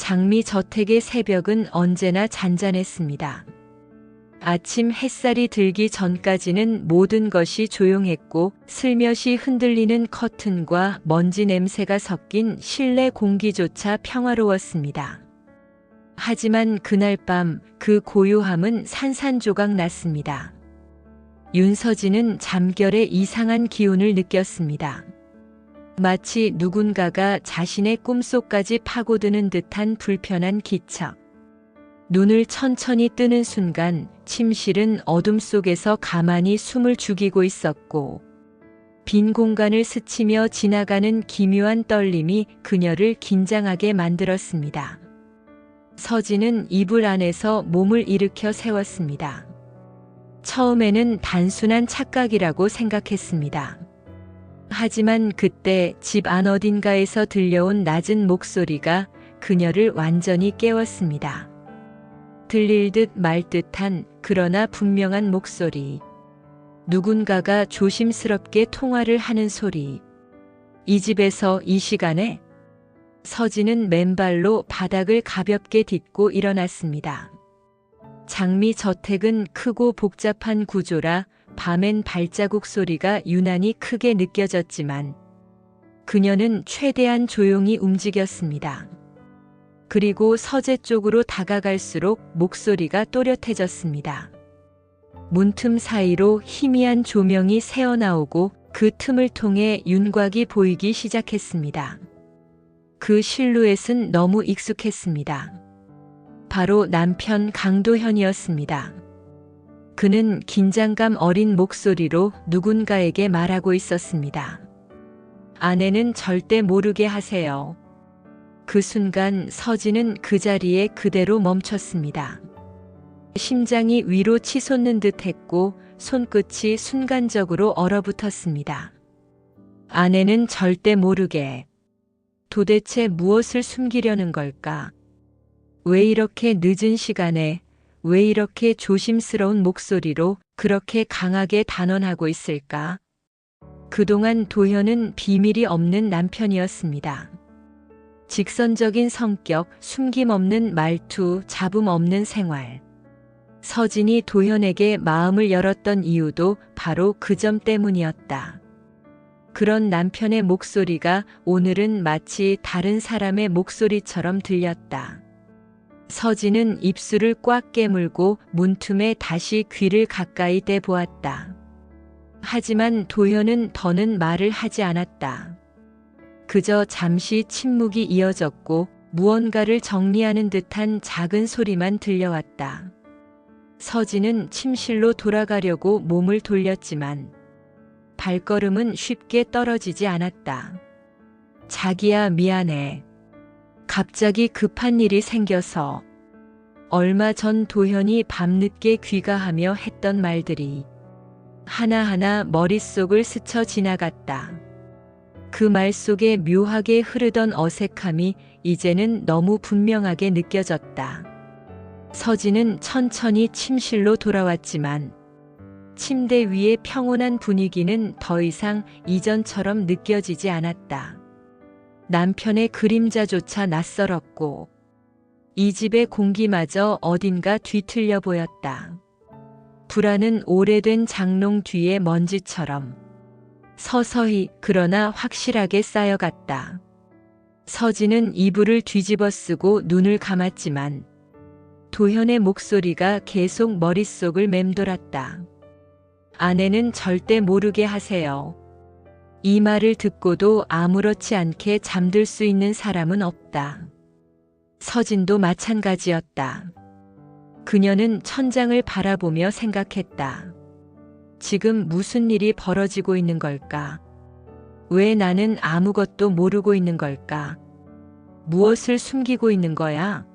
장미 저택의 새벽은 언제나 잔잔했습니다. 아침 햇살이 들기 전까지는 모든 것이 조용했고 슬며시 흔들리는 커튼과 먼지 냄새가 섞인 실내 공기조차 평화로웠습니다. 하지만 그날 밤 그 고요함은 산산조각 났습니다. 윤서진은 잠결에 이상한 기운을 느꼈습니다. 마치 누군가가 자신의 꿈속까지 파고드는 듯한 불편한 기척. 눈을 천천히 뜨는 순간 침실은 어둠 속에서 가만히 숨을 죽이고 있었고 빈 공간을 스치며 지나가는 기묘한 떨림이 그녀를 긴장하게 만들었습니다. 서진은 이불 안에서 몸을 일으켜 세웠습니다. 처음에는 단순한 착각이라고 생각했습니다. 하지만 그때 집 안 어딘가에서 들려온 낮은 목소리가 그녀를 완전히 깨웠습니다. 들릴 듯 말 듯한 그러나 분명한 목소리. 누군가가 조심스럽게 통화를 하는 소리. 이 집에서 이 시간에? 서진은 맨발로 바닥을 가볍게 딛고 일어났습니다. 장미 저택은 크고 복잡한 구조라 밤엔 발자국 소리가 유난히 크게 느껴졌지만 그녀는 최대한 조용히 움직였습니다. 그리고 서재 쪽으로 다가갈수록 목소리가 또렷해졌습니다. 문틈 사이로 희미한 조명이 새어나오고 그 틈을 통해 윤곽이 보이기 시작했습니다. 그 실루엣은 너무 익숙했습니다. 바로 남편 강도현이었습니다. 그는 긴장감 어린 목소리로 누군가에게 말하고 있었습니다. 아내는 절대 모르게 하세요. 그 순간 서진은 그 자리에 그대로 멈췄습니다. 심장이 위로 치솟는 듯 했고 손끝이 순간적으로 얼어붙었습니다. 아내는 절대 모르게. 도대체 무엇을 숨기려는 걸까? 왜 이렇게 늦은 시간에, 왜 이렇게 조심스러운 목소리로 그렇게 강하게 단언하고 있을까? 그동안 도현은 비밀이 없는 남편이었습니다. 직선적인 성격, 숨김없는 말투, 잡음 없는 생활. 서진이 도현에게 마음을 열었던 이유도 바로 그 점 때문이었다. 그런 남편의 목소리가 오늘은 마치 다른 사람의 목소리처럼 들렸다. 서진은 입술을 꽉 깨물고 문틈에 다시 귀를 가까이 대보았다. 하지만 도현은 더는 말을 하지 않았다. 그저 잠시 침묵이 이어졌고 무언가를 정리하는 듯한 작은 소리만 들려왔다. 서진은 침실로 돌아가려고 몸을 돌렸지만 발걸음은 쉽게 떨어지지 않았다. 자기야, 미안해. 갑자기 급한 일이 생겨서. 얼마 전 도현이 밤늦게 귀가하며 했던 말들이 하나하나 머릿속을 스쳐 지나갔다. 그 말 속에 묘하게 흐르던 어색함이 이제는 너무 분명하게 느껴졌다. 서진은 천천히 침실로 돌아왔지만 침대 위의 평온한 분위기는 더 이상 이전처럼 느껴지지 않았다. 남편의 그림자조차 낯설었고 이 집의 공기마저 어딘가 뒤틀려 보였다. 불안은 오래된 장롱 뒤의 먼지처럼 서서히 그러나 확실하게 쌓여갔다. 서진은 이불을 뒤집어 쓰고 눈을 감았지만 도현의 목소리가 계속 머릿속을 맴돌았다. 아내는 절대 모르게 하세요. 이 말을 듣고도 아무렇지 않게 잠들 수 있는 사람은 없다. 서진도 마찬가지였다. 그녀는 천장을 바라보며 생각했다. 지금 무슨 일이 벌어지고 있는 걸까? 왜 나는 아무것도 모르고 있는 걸까? 무엇을 숨기고 있는 거야?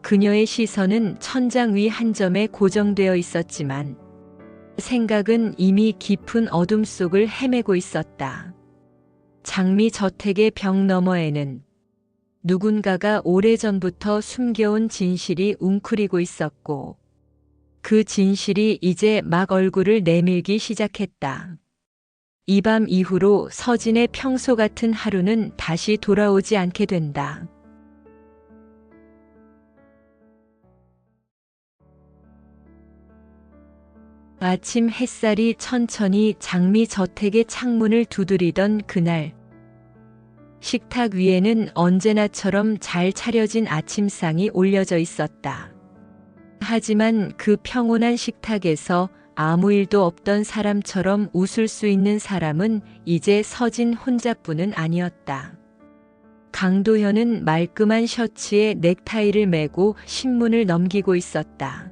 그녀의 시선은 천장 위 한 점에 고정되어 있었지만 생각은 이미 깊은 어둠 속을 헤매고 있었다. 장미 저택의 벽 너머에는 누군가가 오래전부터 숨겨온 진실이 웅크리고 있었고 그 진실이 이제 막 얼굴을 내밀기 시작했다. 이 밤 이후로 서진의 평소 같은 하루는 다시 돌아오지 않게 된다. 아침 햇살이 천천히 장미 저택의 창문을 두드리던 그날, 식탁 위에는 언제나처럼 잘 차려진 아침상이 올려져 있었다. 하지만 그 평온한 식탁에서 아무 일도 없던 사람처럼 웃을 수 있는 사람은 이제 서진 혼자뿐은 아니었다. 강도현은 말끔한 셔츠에 넥타이를 매고 신문을 넘기고 있었다.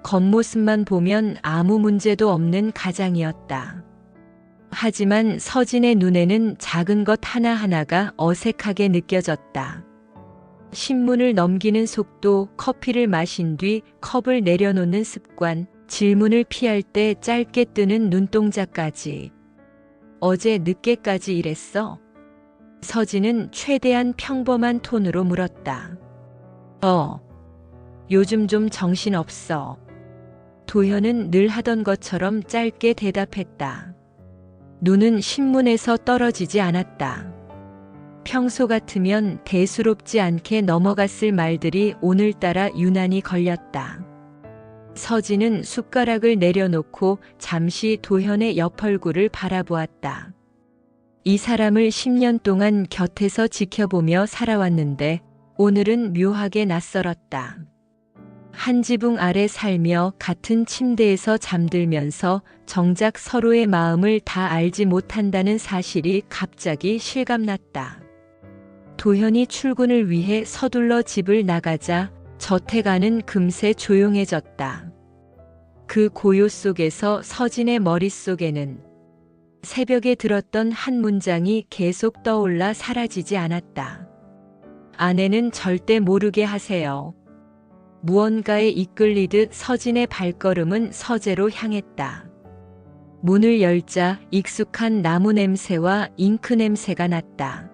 겉모습만 보면 아무 문제도 없는 가장이었다. 하지만 서진의 눈에는 작은 것 하나하나가 어색하게 느껴졌다. 신문을 넘기는 속도, 커피를 마신 뒤 컵을 내려놓는 습관, 질문을 피할 때 짧게 뜨는 눈동자까지. 어제 늦게까지 일했어? 서진은 최대한 평범한 톤으로 물었다. 요즘 좀 정신없어. 도현은 늘 하던 것처럼 짧게 대답했다. 눈은 신문에서 떨어지지 않았다. 평소 같으면 대수롭지 않게 넘어갔을 말들이 오늘따라 유난히 걸렸다. 서진은 숟가락을 내려놓고 잠시 도현의 옆 얼굴을 바라보았다. 이 사람을 10년 동안 곁에서 지켜보며 살아왔는데 오늘은 묘하게 낯설었다. 한 지붕 아래 살며 같은 침대에서 잠들면서 정작 서로의 마음을 다 알지 못한다는 사실이 갑자기 실감났다. 도현이 출근을 위해 서둘러 집을 나가자 저택 안은 금세 조용해졌다. 그 고요 속에서 서진의 머릿속에는 새벽에 들었던 한 문장이 계속 떠올라 사라지지 않았다. 아내는 절대 모르게 하세요. 무언가에 이끌리듯 서진의 발걸음은 서재로 향했다. 문을 열자 익숙한 나무 냄새와 잉크 냄새가 났다.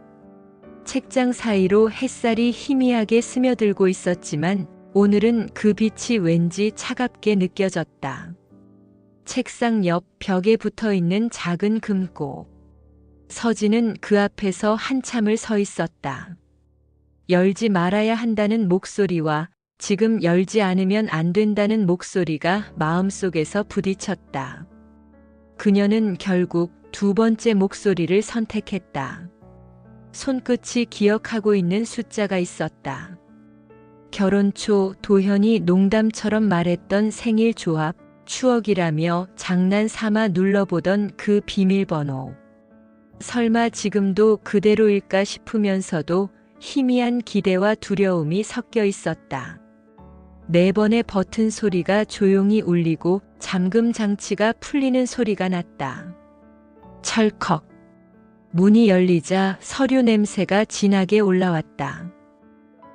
책장 사이로 햇살이 희미하게 스며들고 있었지만 오늘은 그 빛이 왠지 차갑게 느껴졌다. 책상 옆 벽에 붙어 있는 작은 금고. 서진은 그 앞에서 한참을 서 있었다. 열지 말아야 한다는 목소리와 지금 열지 않으면 안 된다는 목소리가 마음속에서 부딪혔다. 그녀는 결국 두 번째 목소리를 선택했다. 손끝이 기억하고 있는 숫자가 있었다. 결혼 초 도현이 농담처럼 말했던 생일 조합, 추억이라며 장난 삼아 눌러보던 그 비밀번호. 설마 지금도 그대로일까 싶으면서도 희미한 기대와 두려움이 섞여 있었다. 4번의 버튼 소리가 조용히 울리고 잠금 장치가 풀리는 소리가 났다. 철컥. 문이 열리자 서류 냄새가 진하게 올라왔다.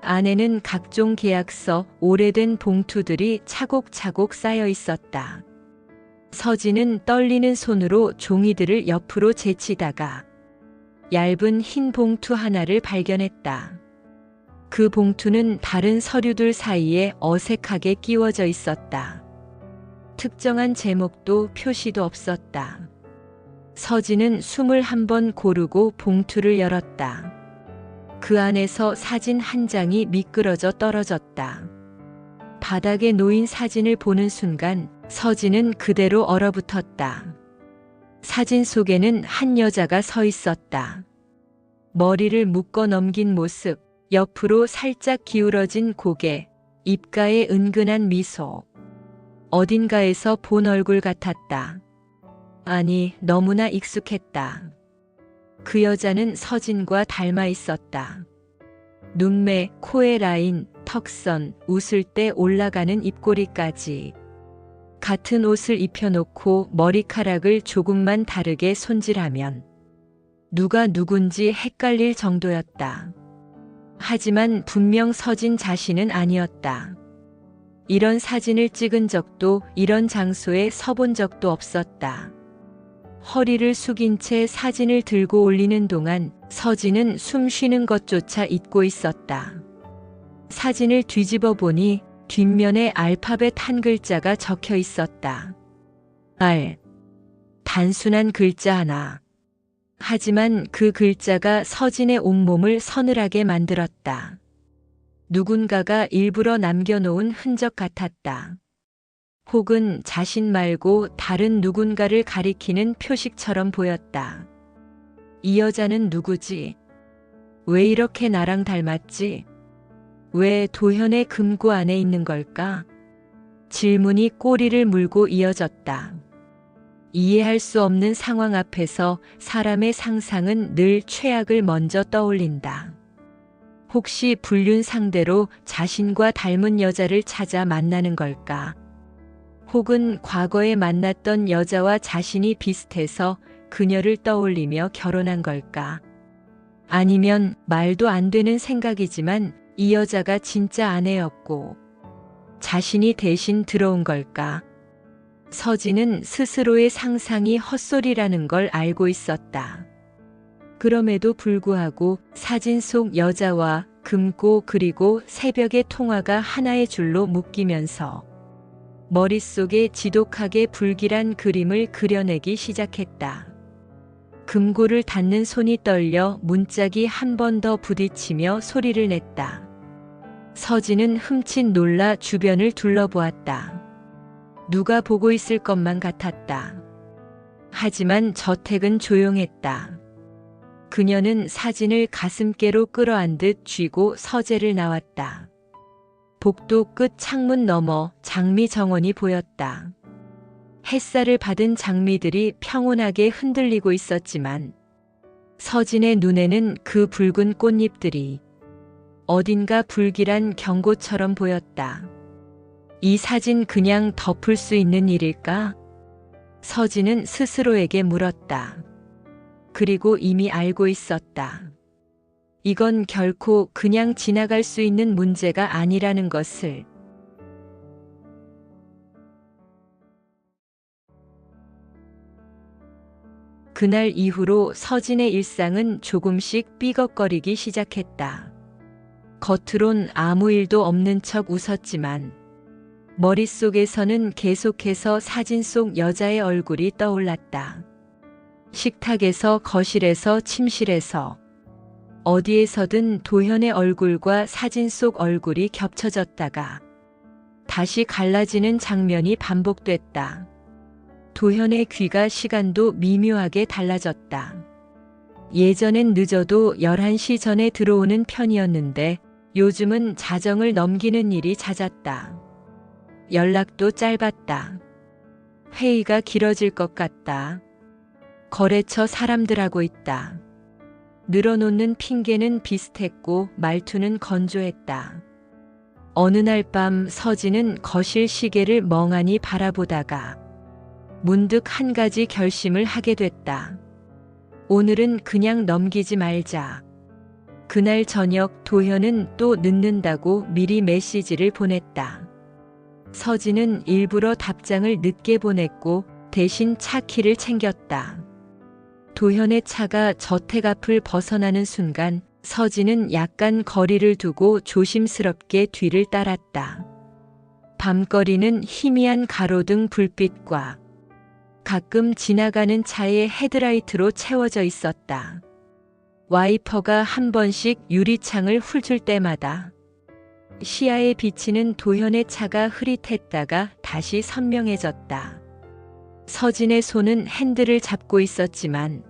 안에는 각종 계약서, 오래된 봉투들이 차곡차곡 쌓여 있었다. 서진은 떨리는 손으로 종이들을 옆으로 제치다가 얇은 흰 봉투 하나를 발견했다. 그 봉투는 다른 서류들 사이에 어색하게 끼워져 있었다. 특정한 제목도 표시도 없었다. 서진은 숨을 한번 고르고 봉투를 열었다. 그 안에서 사진 한 장이 미끄러져 떨어졌다. 바닥에 놓인 사진을 보는 순간 서진은 그대로 얼어붙었다. 사진 속에는 한 여자가 서 있었다. 머리를 묶어 넘긴 모습, 옆으로 살짝 기울어진 고개, 입가에 은근한 미소. 어딘가에서 본 얼굴 같았다. 아니, 너무나 익숙했다. 그 여자는 서진과 닮아 있었다. 눈매, 코의 라인, 턱선, 웃을 때 올라가는 입꼬리까지. 같은 옷을 입혀놓고 머리카락을 조금만 다르게 손질하면 누가 누군지 헷갈릴 정도였다. 하지만 분명 서진 자신은 아니었다. 이런 사진을 찍은 적도 이런 장소에 서본 적도 없었다. 허리를 숙인 채 사진을 들고 올리는 동안 서진은 숨 쉬는 것조차 잊고 있었다. 사진을 뒤집어 보니 뒷면에 알파벳 한 글자가 적혀 있었다. R. 단순한 글자 하나. 하지만 그 글자가 서진의 온몸을 서늘하게 만들었다. 누군가가 일부러 남겨놓은 흔적 같았다. 혹은 자신 말고 다른 누군가를 가리키는 표식처럼 보였다. 이 여자는 누구지? 왜 이렇게 나랑 닮았지? 왜 도현의 금고 안에 있는 걸까? 질문이 꼬리를 물고 이어졌다. 이해할 수 없는 상황 앞에서 사람의 상상은 늘 최악을 먼저 떠올린다. 혹시 불륜 상대로 자신과 닮은 여자를 찾아 만나는 걸까? 혹은 과거에 만났던 여자와 자신이 비슷해서 그녀를 떠올리며 결혼한 걸까? 아니면 말도 안 되는 생각이지만 이 여자가 진짜 아내였고 자신이 대신 들어온 걸까? 서진은 스스로의 상상이 헛소리라는 걸 알고 있었다. 그럼에도 불구하고 사진 속 여자와 금고 그리고 새벽의 통화가 하나의 줄로 묶이면서 머릿속에 지독하게 불길한 그림을 그려내기 시작했다. 금고를 닫는 손이 떨려 문짝이 한 번 더 부딪히며 소리를 냈다. 서진은 흠칫 놀라 주변을 둘러보았다. 누가 보고 있을 것만 같았다. 하지만 저택은 조용했다. 그녀는 사진을 가슴께로 끌어안듯 쥐고 서재를 나왔다. 복도 끝 창문 너머 장미 정원이 보였다. 햇살을 받은 장미들이 평온하게 흔들리고 있었지만 서진의 눈에는 그 붉은 꽃잎들이 어딘가 불길한 경고처럼 보였다. 이 사진 그냥 덮을 수 있는 일일까? 서진은 스스로에게 물었다. 그리고 이미 알고 있었다. 이건 결코 그냥 지나갈 수 있는 문제가 아니라는 것을. 그날 이후로 서진의 일상은 조금씩 삐걱거리기 시작했다. 겉으론 아무 일도 없는 척 웃었지만 머릿속에서는 계속해서 사진 속 여자의 얼굴이 떠올랐다. 식탁에서 거실에서 침실에서 어디에서든 도현의 얼굴과 사진 속 얼굴이 겹쳐졌다가 다시 갈라지는 장면이 반복됐다. 도현의 귀가 시간도 미묘하게 달라졌다. 예전엔 늦어도 11시 전에 들어오는 편이었는데 요즘은 자정을 넘기는 일이 잦았다. 연락도 짧았다. 회의가 길어질 것 같다. 거래처 사람들하고 있다. 늘어놓는 핑계는 비슷했고 말투는 건조했다. 어느 날 밤 서진은 거실 시계를 멍하니 바라보다가 문득 한 가지 결심을 하게 됐다. 오늘은 그냥 넘기지 말자. 그날 저녁 도현은 또 늦는다고 미리 메시지를 보냈다. 서진은 일부러 답장을 늦게 보냈고 대신 차 키를 챙겼다. 도현의 차가 저택 앞을 벗어나는 순간 서진은 약간 거리를 두고 조심스럽게 뒤를 따랐다. 밤거리는 희미한 가로등 불빛과 가끔 지나가는 차의 헤드라이트로 채워져 있었다. 와이퍼가 한 번씩 유리창을 훑을 때마다 시야에 비치는 도현의 차가 흐릿했다가 다시 선명해졌다. 서진의 손은 핸들을 잡고 있었지만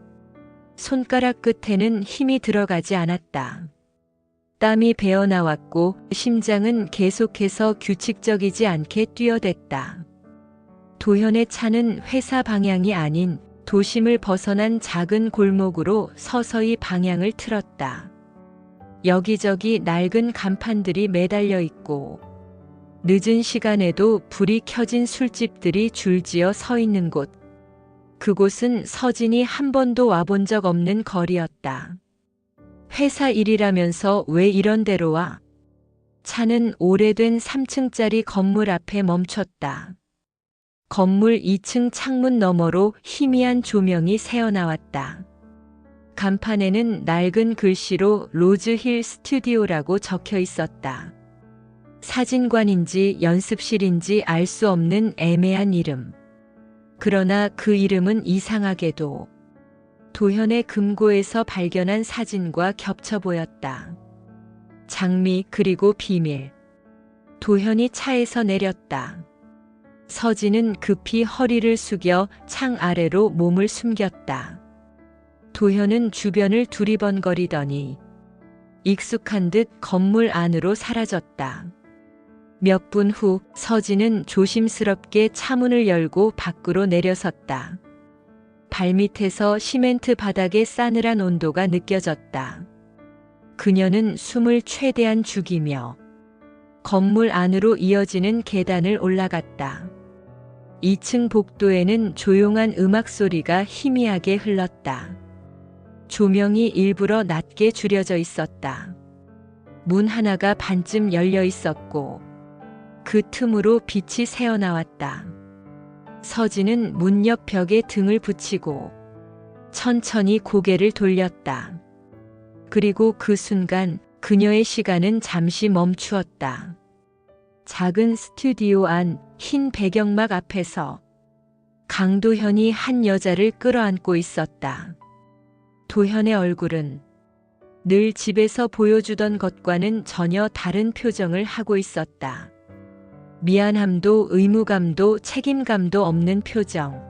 손가락 끝에는 힘이 들어가지 않았다. 땀이 배어나왔고 심장은 계속해서 규칙적이지 않게 뛰어댔다. 도현의 차는 회사 방향이 아닌 도심을 벗어난 작은 골목으로 서서히 방향을 틀었다. 여기저기 낡은 간판들이 매달려 있고 늦은 시간에도 불이 켜진 술집들이 줄지어 서 있는 곳. 그곳은 서진이 한 번도 와본 적 없는 거리였다. 회사 일이라면서 왜 이런 데로 와? 차는 오래된 3층짜리 건물 앞에 멈췄다. 건물 2층 창문 너머로 희미한 조명이 새어나왔다. 간판에는 낡은 글씨로 로즈힐 스튜디오라고 적혀 있었다. 사진관인지 연습실인지 알 수 없는 애매한 이름. 그러나 그 이름은 이상하게도 도현의 금고에서 발견한 사진과 겹쳐 보였다. 장미 그리고 비밀. 도현이 차에서 내렸다. 서진은 급히 허리를 숙여 창 아래로 몸을 숨겼다. 도현은 주변을 두리번거리더니 익숙한 듯 건물 안으로 사라졌다. 몇 분 후 서진은 조심스럽게 차문을 열고 밖으로 내려섰다. 발밑에서 시멘트 바닥의 싸늘한 온도가 느껴졌다. 그녀는 숨을 최대한 죽이며 건물 안으로 이어지는 계단을 올라갔다. 2층 복도에는 조용한 음악 소리가 희미하게 흘렀다. 조명이 일부러 낮게 줄여져 있었다. 문 하나가 반쯤 열려 있었고 그 틈으로 빛이 새어나왔다. 서진은 문 옆 벽에 등을 붙이고 천천히 고개를 돌렸다. 그리고 그 순간 그녀의 시간은 잠시 멈추었다. 작은 스튜디오 안 흰 배경막 앞에서 강도현이 한 여자를 끌어안고 있었다. 도현의 얼굴은 늘 집에서 보여주던 것과는 전혀 다른 표정을 하고 있었다. 미안함도 의무감도 책임감도 없는 표정.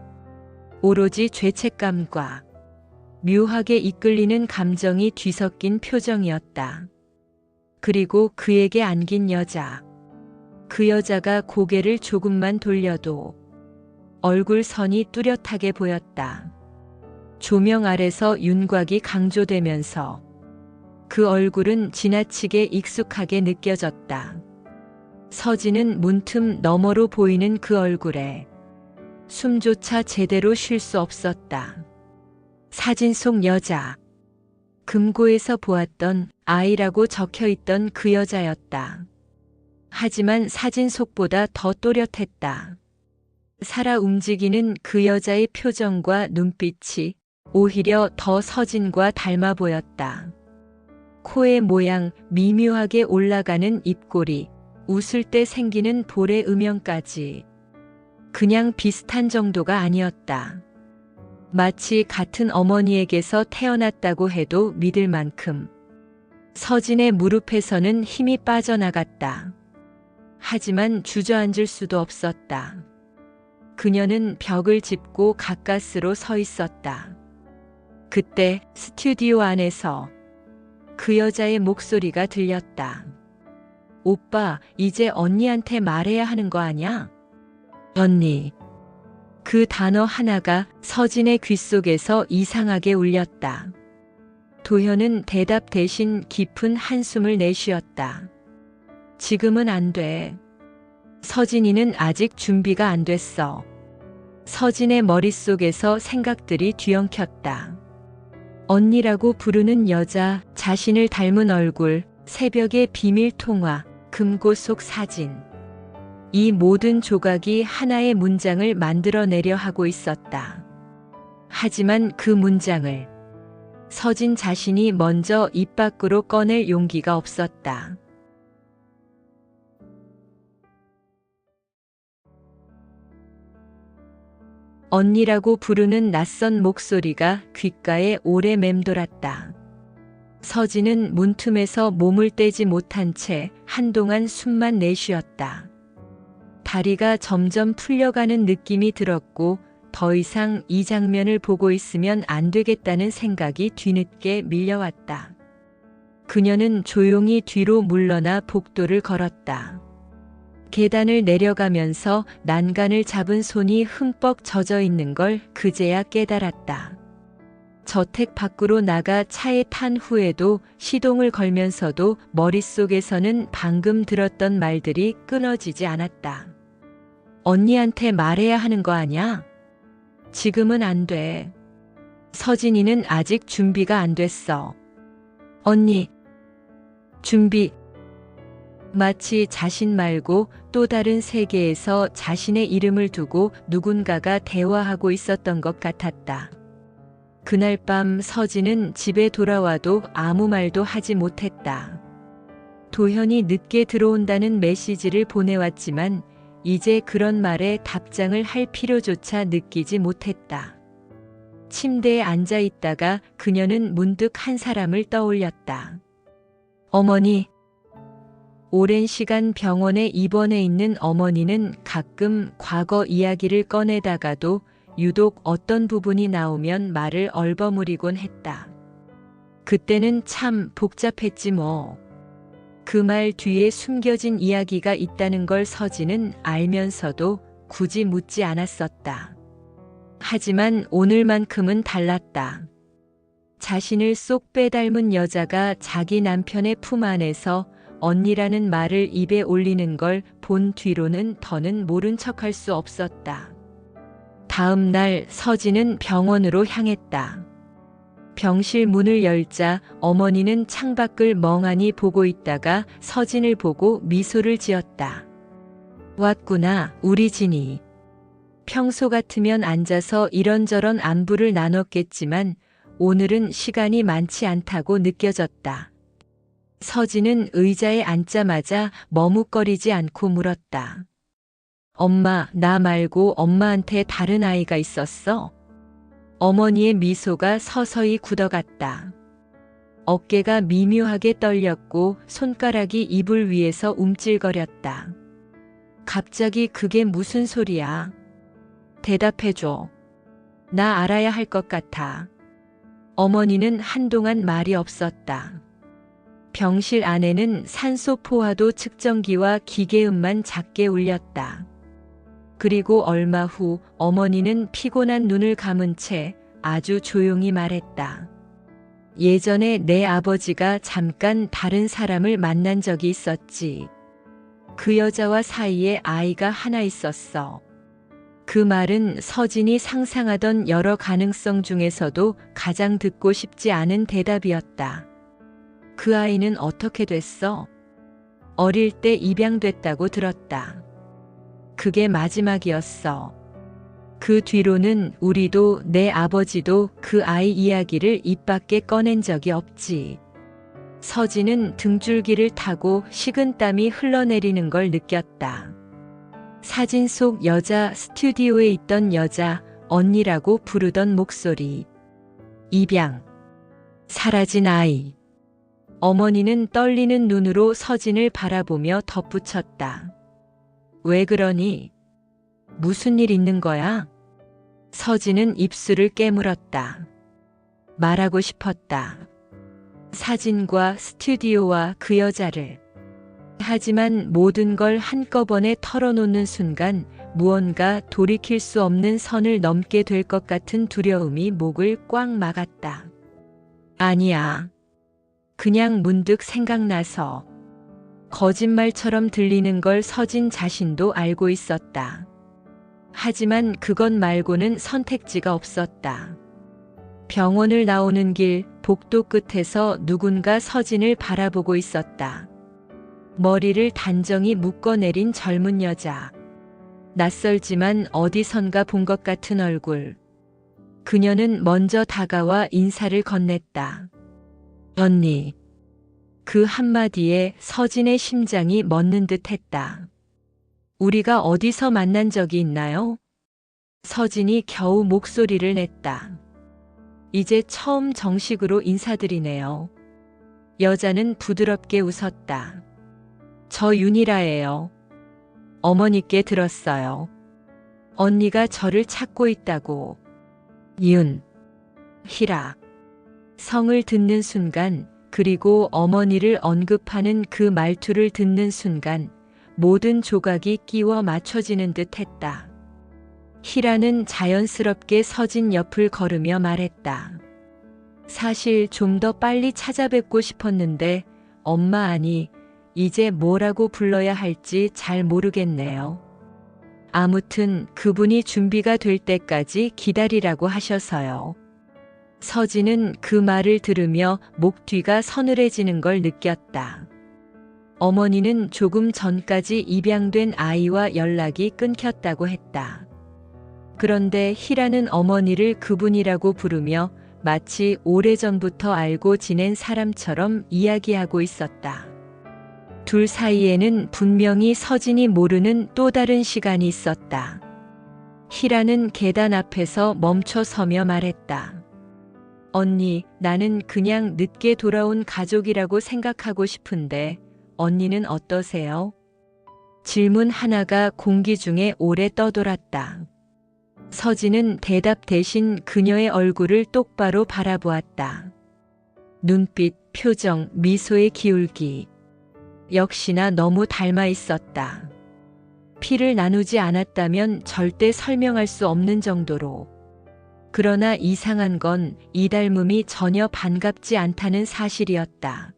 오로지 죄책감과 묘하게 이끌리는 감정이 뒤섞인 표정이었다. 그리고 그에게 안긴 여자. 그 여자가 고개를 조금만 돌려도 얼굴 선이 뚜렷하게 보였다. 조명 아래서 윤곽이 강조되면서 그 얼굴은 지나치게 익숙하게 느껴졌다. 서진은 문틈 너머로 보이는 그 얼굴에 숨조차 제대로 쉴 수 없었다. 사진 속 여자. 금고에서 보았던 아이라고 적혀있던 그 여자였다. 하지만 사진 속보다 더 또렷했다. 살아 움직이는 그 여자의 표정과 눈빛이 오히려 더 서진과 닮아 보였다. 코의 모양, 미묘하게 올라가는 입꼬리, 웃을 때 생기는 볼의 음영까지 그냥 비슷한 정도가 아니었다. 마치 같은 어머니에게서 태어났다고 해도 믿을 만큼. 서진의 무릎에서는 힘이 빠져나갔다. 하지만 주저앉을 수도 없었다. 그녀는 벽을 짚고 가까스로 서 있었다. 그때 스튜디오 안에서 그 여자의 목소리가 들렸다. 오빠, 이제 언니한테 말해야 하는 거 아냐? 언니. 그 단어 하나가 서진의 귓속에서 이상하게 울렸다. 도현은 대답 대신 깊은 한숨을 내쉬었다. 지금은 안 돼. 서진이는 아직 준비가 안 됐어. 서진의 머릿속에서 생각들이 뒤엉켰다. 언니라고 부르는 여자, 자신을 닮은 얼굴, 새벽의 비밀 통화, 금고 속 사진. 이 모든 조각이 하나의 문장을 만들어내려 하고 있었다. 하지만 그 문장을 서진 자신이 먼저 입 밖으로 꺼낼 용기가 없었다. 언니라고 부르는 낯선 목소리가 귓가에 오래 맴돌았다. 서진은 문틈에서 몸을 떼지 못한 채 한동안 숨만 내쉬었다. 다리가 점점 풀려가는 느낌이 들었고 더 이상 이 장면을 보고 있으면 안 되겠다는 생각이 뒤늦게 밀려왔다. 그녀는 조용히 뒤로 물러나 복도를 걸었다. 계단을 내려가면서 난간을 잡은 손이 흠뻑 젖어 있는 걸 그제야 깨달았다. 저택 밖으로 나가 차에 탄 후에도 시동을 걸면서도 머릿속에서는 방금 들었던 말들이 끊어지지 않았다. 언니한테 말해야 하는 거 아냐? 지금은 안 돼. 서진이는 아직 준비가 안 됐어. 언니, 준비. 마치 자신 말고 또 다른 세계에서 자신의 이름을 두고 누군가가 대화하고 있었던 것 같았다. 그날 밤 서진은 집에 돌아와도 아무 말도 하지 못했다. 도현이 늦게 들어온다는 메시지를 보내왔지만 이제 그런 말에 답장을 할 필요조차 느끼지 못했다. 침대에 앉아 있다가 그녀는 문득 한 사람을 떠올렸다. 어머니. 오랜 시간 병원에 입원해 있는 어머니는 가끔 과거 이야기를 꺼내다가도 유독 어떤 부분이 나오면 말을 얼버무리곤 했다. 그때는 참 복잡했지 뭐. 그 말 뒤에 숨겨진 이야기가 있다는 걸 서진은 알면서도 굳이 묻지 않았었다. 하지만 오늘만큼은 달랐다. 자신을 쏙 빼닮은 여자가 자기 남편의 품 안에서 언니라는 말을 입에 올리는 걸 본 뒤로는 더는 모른 척할 수 없었다. 다음 날 서진은 병원으로 향했다. 병실 문을 열자 어머니는 창밖을 멍하니 보고 있다가 서진을 보고 미소를 지었다. 왔구나, 우리 진이. 평소 같으면 앉아서 이런저런 안부를 나눴겠지만 오늘은 시간이 많지 않다고 느껴졌다. 서진은 의자에 앉자마자 머뭇거리지 않고 물었다. 엄마, 나 말고 엄마한테 다른 아이가 있었어? 어머니의 미소가 서서히 굳어갔다. 어깨가 미묘하게 떨렸고 손가락이 이불 위에서 움찔거렸다. 갑자기 그게 무슨 소리야? 대답해줘. 나 알아야 할 것 같아. 어머니는 한동안 말이 없었다. 병실 안에는 산소 포화도 측정기와 기계음만 작게 울렸다. 그리고 얼마 후 어머니는 피곤한 눈을 감은 채 아주 조용히 말했다. 예전에 내 아버지가 잠깐 다른 사람을 만난 적이 있었지. 그 여자와 사이에 아이가 하나 있었어. 그 말은 서진이 상상하던 여러 가능성 중에서도 가장 듣고 싶지 않은 대답이었다. 그 아이는 어떻게 됐어? 어릴 때 입양됐다고 들었다. 그게 마지막이었어. 그 뒤로는 우리도 내 아버지도 그 아이 이야기를 입 밖에 꺼낸 적이 없지. 서진은 등줄기를 타고 식은땀이 흘러내리는 걸 느꼈다. 사진 속 여자, 스튜디오에 있던 여자, 언니라고 부르던 목소리. 입양. 사라진 아이. 어머니는 떨리는 눈으로 서진을 바라보며 덧붙였다. 왜 그러니? 무슨 일 있는 거야? 서진은 입술을 깨물었다. 말하고 싶었다. 사진과 스튜디오와 그 여자를. 하지만 모든 걸 한꺼번에 털어놓는 순간 무언가 돌이킬 수 없는 선을 넘게 될 것 같은 두려움이 목을 꽉 막았다. 아니야. 그냥 문득 생각나서. 거짓말처럼 들리는 걸 서진 자신도 알고 있었다. 하지만 그것 말고는 선택지가 없었다. 병원을 나오는 길 복도 끝에서 누군가 서진을 바라보고 있었다. 머리를 단정히 묶어내린 젊은 여자. 낯설지만 어디선가 본 것 같은 얼굴. 그녀는 먼저 다가와 인사를 건넸다. 언니. 그 한마디에 서진의 심장이 멎는 듯 했다. 우리가 어디서 만난 적이 있나요? 서진이 겨우 목소리를 냈다. 이제 처음 정식으로 인사드리네요. 여자는 부드럽게 웃었다. 저 윤희라예요. 어머니께 들었어요. 언니가 저를 찾고 있다고. 희라. 성을 듣는 순간, 그리고 어머니를 언급하는 그 말투를 듣는 순간 모든 조각이 끼워 맞춰지는 듯 했다. 희라는 자연스럽게 서진 옆을 걸으며 말했다. 사실 좀 더 빨리 찾아뵙고 싶었는데 엄마 아니, 이제 뭐라고 불러야 할지 잘 모르겠네요. 아무튼 그분이 준비가 될 때까지 기다리라고 하셔서요. 서진은 그 말을 들으며 목 뒤가 서늘해지는 걸 느꼈다. 어머니는 조금 전까지 입양된 아이와 연락이 끊겼다고 했다. 그런데 희라는 어머니를 그분이라고 부르며 마치 오래전부터 알고 지낸 사람처럼 이야기하고 있었다. 둘 사이에는 분명히 서진이 모르는 또 다른 시간이 있었다. 희라는 계단 앞에서 멈춰 서며 말했다. 언니, 나는 그냥 늦게 돌아온 가족이라고 생각하고 싶은데 언니는 어떠세요? 질문 하나가 공기 중에 오래 떠돌았다. 서진은 대답 대신 그녀의 얼굴을 똑바로 바라보았다. 눈빛, 표정, 미소의 기울기. 역시나 너무 닮아 있었다. 피를 나누지 않았다면 절대 설명할 수 없는 정도로. 그러나 이상한 건 이 닮음이 전혀 반갑지 않다는 사실이었다.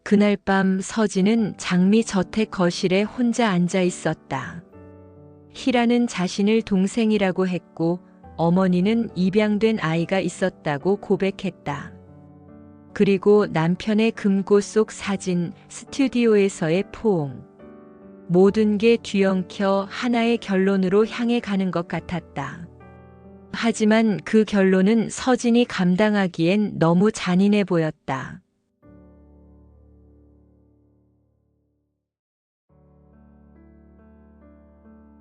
그날 밤 서진은 장미 저택 거실에 혼자 앉아 있었다. 희라는 자신을 동생이라고 했고 어머니는 입양된 아이가 있었다고 고백했다. 그리고 남편의 금고 속 사진, 스튜디오에서의 포옹. 모든 게 뒤엉켜 하나의 결론으로 향해 가는 것 같았다. 하지만 그 결론은 서진이 감당하기엔 너무 잔인해 보였다.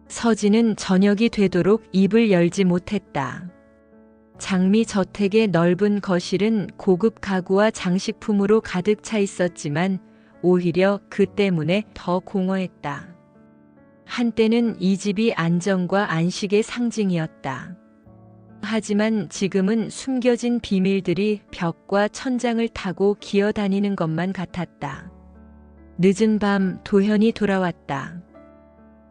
서진은 저녁이 되도록 입을 열지 못했다. 장미 저택의 넓은 거실은 고급 가구와 장식품으로 가득 차 있었지만 오히려 그 때문에 더 공허했다. 한때는 이 집이 안정과 안식의 상징이었다. 하지만 지금은 숨겨진 비밀들이 벽과 천장을 타고 기어다니는 것만 같았다. 늦은 밤 도현이 돌아왔다.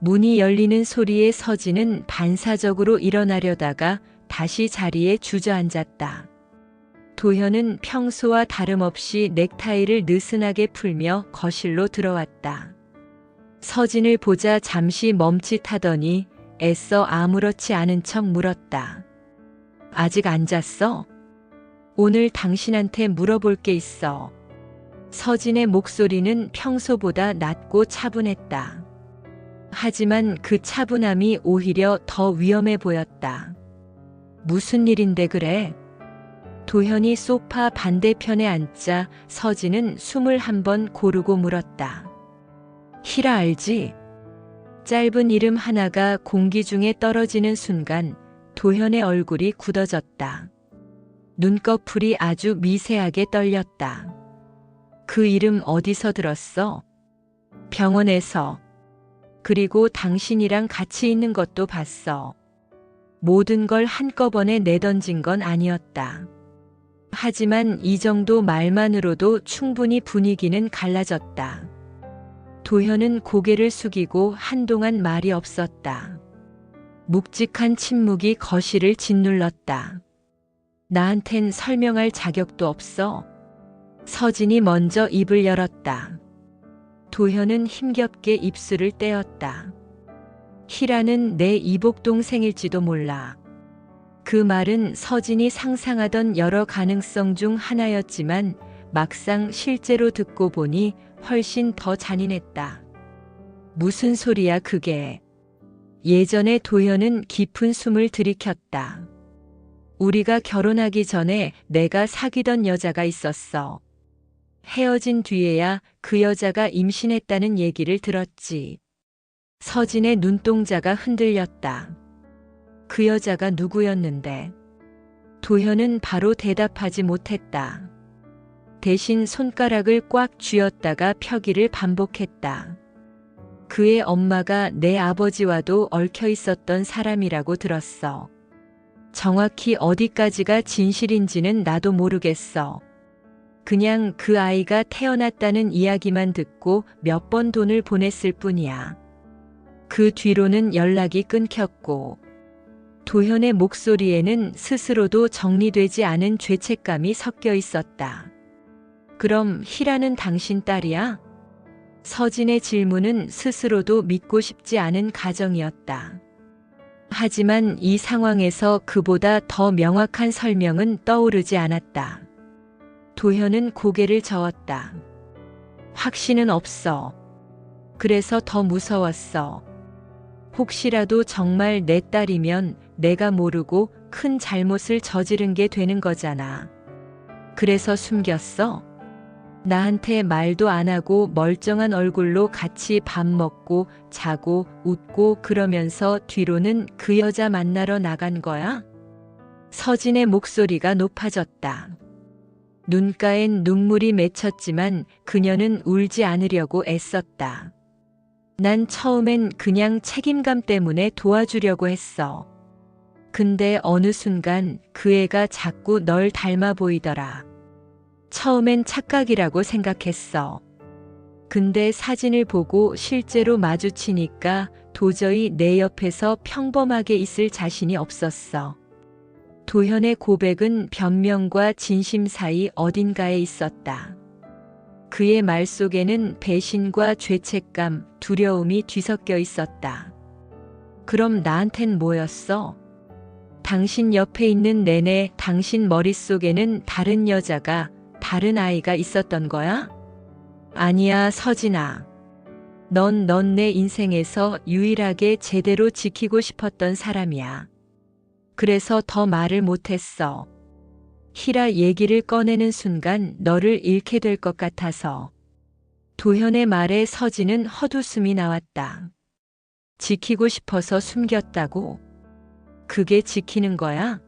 문이 열리는 소리에 서진은 반사적으로 일어나려다가 다시 자리에 주저앉았다. 도현은 평소와 다름없이 넥타이를 느슨하게 풀며 거실로 들어왔다. 서진을 보자 잠시 멈칫하더니 애써 아무렇지 않은 척 물었다. 아직 안 잤어? 오늘 당신한테 물어볼 게 있어. 서진의 목소리는 평소보다 낮고 차분했다. 하지만 그 차분함이 오히려 더 위험해 보였다. 무슨 일인데 그래? 도현이 소파 반대편에 앉자 서진은 숨을 한번 고르고 물었다. 희라 알지? 짧은 이름 하나가 공기 중에 떨어지는 순간 도현의 얼굴이 굳어졌다. 눈꺼풀이 아주 미세하게 떨렸다. 그 이름 어디서 들었어? 병원에서. 그리고 당신이랑 같이 있는 것도 봤어. 모든 걸 한꺼번에 내던진 건 아니었다. 하지만 이 정도 말만으로도 충분히 분위기는 갈라졌다. 도현은 고개를 숙이고 한동안 말이 없었다. 묵직한 침묵이 거실을 짓눌렀다. 나한텐 설명할 자격도 없어. 서진이 먼저 입을 열었다. 도현은 힘겹게 입술을 떼었다. 희라는 내 이복 동생일지도 몰라. 그 말은 서진이 상상하던 여러 가능성 중 하나였지만 막상 실제로 듣고 보니 훨씬 더 잔인했다. 무슨 소리야 그게. 예전에 도현은 깊은 숨을 들이켰다. 우리가 결혼하기 전에 내가 사귀던 여자가 있었어. 헤어진 뒤에야 그 여자가 임신했다는 얘기를 들었지. 서진의 눈동자가 흔들렸다. 그 여자가 누구였는데? 도현은 바로 대답하지 못했다. 대신 손가락을 꽉 쥐었다가 펴기를 반복했다. 그의 엄마가 내 아버지와도 얽혀 있었던 사람이라고 들었어. 정확히 어디까지가 진실인지는 나도 모르겠어. 그냥 그 아이가 태어났다는 이야기만 듣고 몇 번 돈을 보냈을 뿐이야. 그 뒤로는 연락이 끊겼고, 도현의 목소리에는 스스로도 정리되지 않은 죄책감이 섞여 있었다. 그럼 희라는 당신 딸이야? 서진의 질문은 스스로도 믿고 싶지 않은 가정이었다. 하지만 이 상황에서 그보다 더 명확한 설명은 떠오르지 않았다. 도현은 고개를 저었다. 확신은 없어. 그래서 더 무서웠어. 혹시라도 정말 내 딸이면 내가 모르고 큰 잘못을 저지른 게 되는 거잖아. 그래서 숨겼어? 나한테 말도 안 하고 멀쩡한 얼굴로 같이 밥 먹고 자고 웃고 그러면서 뒤로는 그 여자 만나러 나간 거야? 서진의 목소리가 높아졌다. 눈가엔 눈물이 맺혔지만 그녀는 울지 않으려고 애썼다. 난 처음엔 그냥 책임감 때문에 도와주려고 했어. 근데 어느 순간 그 애가 자꾸 널 닮아 보이더라. 처음엔 착각이라고 생각했어. 근데 사진을 보고 실제로 마주치니까 도저히 내 옆에서 평범하게 있을 자신이 없었어. 도현의 고백은 변명과 진심 사이 어딘가에 있었다. 그의 말 속에는 배신과 죄책감, 두려움이 뒤섞여 있었다. 그럼 나한텐 뭐였어? 당신 옆에 있는 내내 당신 머릿속에는 다른 여자가, 다른 아이가 있었던 거야? 아니야, 서진아. 넌 내 인생에서 유일하게 제대로 지키고 싶었던 사람이야. 그래서 더 말을 못했어. 희라 얘기를 꺼내는 순간 너를 잃게 될 것 같아서. 도현의 말에 서진은 헛웃음이 나왔다. 지키고 싶어서 숨겼다고? 그게 지키는 거야?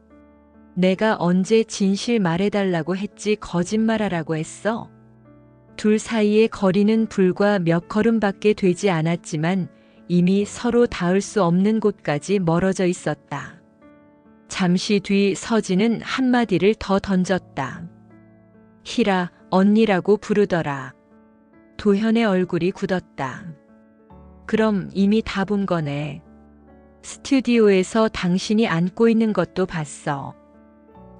내가 언제 진실 말해달라고 했지 거짓말하라고 했어? 둘 사이의 거리는 불과 몇 걸음밖에 되지 않았지만 이미 서로 닿을 수 없는 곳까지 멀어져 있었다. 잠시 뒤 서진은 한마디를 더 던졌다. 희라, 언니라고 부르더라. 도현의 얼굴이 굳었다. 그럼 이미 다 본 거네. 스튜디오에서 당신이 안고 있는 것도 봤어.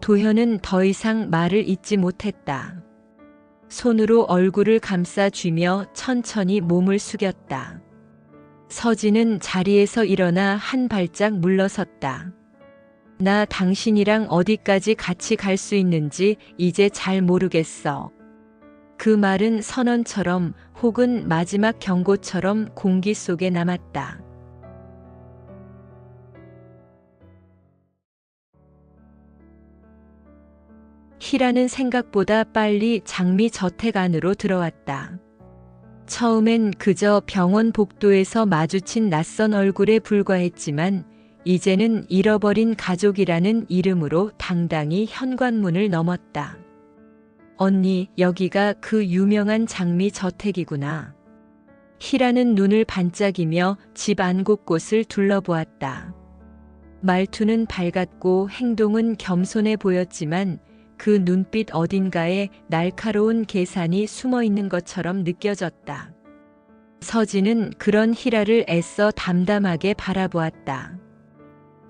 도현은 더 이상 말을 잇지 못했다. 손으로 얼굴을 감싸쥐며 천천히 몸을 숙였다. 서진은 자리에서 일어나 한 발짝 물러섰다. 나 당신이랑 어디까지 같이 갈 수 있는지 이제 잘 모르겠어. 그 말은 선언처럼 혹은 마지막 경고처럼 공기 속에 남았다. 희라는 생각보다 빨리 장미 저택 안으로 들어왔다. 처음엔 그저 병원 복도에서 마주친 낯선 얼굴에 불과했지만 이제는 잃어버린 가족이라는 이름으로 당당히 현관문을 넘었다. 언니, 여기가 그 유명한 장미 저택이구나. 희라는 눈을 반짝이며 집 안 곳곳을 둘러보았다. 말투는 밝았고 행동은 겸손해 보였지만 그 눈빛 어딘가에 날카로운 계산이 숨어 있는 것처럼 느껴졌다. 서진은 그런 희라를 애써 담담하게 바라보았다.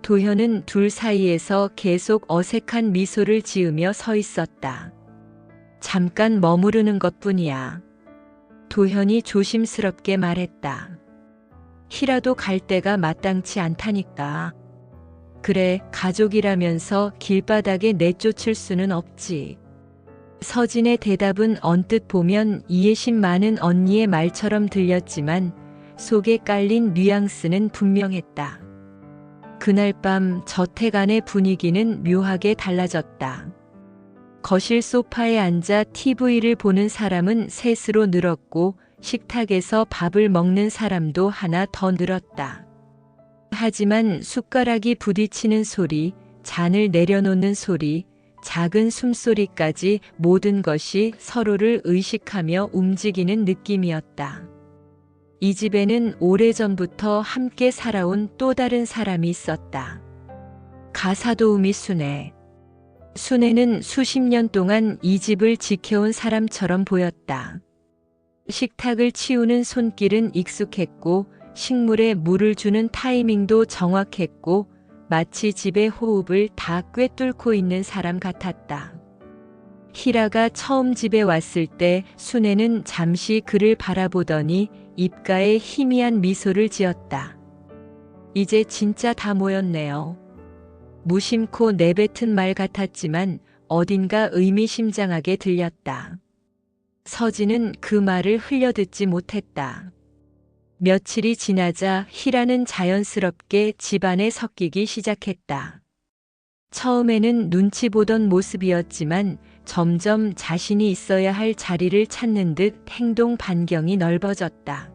도현은 둘 사이에서 계속 어색한 미소를 지으며 서 있었다. 잠깐 머무르는 것뿐이야. 도현이 조심스럽게 말했다. 희라도 갈 데가 마땅치 않다니까. 그래, 가족이라면서 길바닥에 내쫓을 수는 없지. 서진의 대답은 언뜻 보면 이해심 많은 언니의 말처럼 들렸지만 속에 깔린 뉘앙스는 분명했다. 그날 밤 저택 안의 분위기는 묘하게 달라졌다. 거실 소파에 앉아 TV를 보는 사람은 셋으로 늘었고 식탁에서 밥을 먹는 사람도 하나 더 늘었다. 하지만 숟가락이 부딪히는 소리, 잔을 내려놓는 소리, 작은 숨소리까지 모든 것이 서로를 의식하며 움직이는 느낌이었다. 이 집에는 오래전부터 함께 살아온 또 다른 사람이 있었다. 가사도우미 순애. 순애는 수십 년 동안 이 집을 지켜온 사람처럼 보였다. 식탁을 치우는 손길은 익숙했고 식물에 물을 주는 타이밍도 정확했고 마치 집의 호흡을 다 꿰뚫고 있는 사람 같았다. 희라가 처음 집에 왔을 때 순애는 잠시 그를 바라보더니 입가에 희미한 미소를 지었다. 이제 진짜 다 모였네요. 무심코 내뱉은 말 같았지만 어딘가 의미심장하게 들렸다. 서진은 그 말을 흘려듣지 못했다. 며칠이 지나자 희라는 자연스럽게 집안에 섞이기 시작했다. 처음에는 눈치 보던 모습이었지만 점점 자신이 있어야 할 자리를 찾는 듯 행동 반경이 넓어졌다.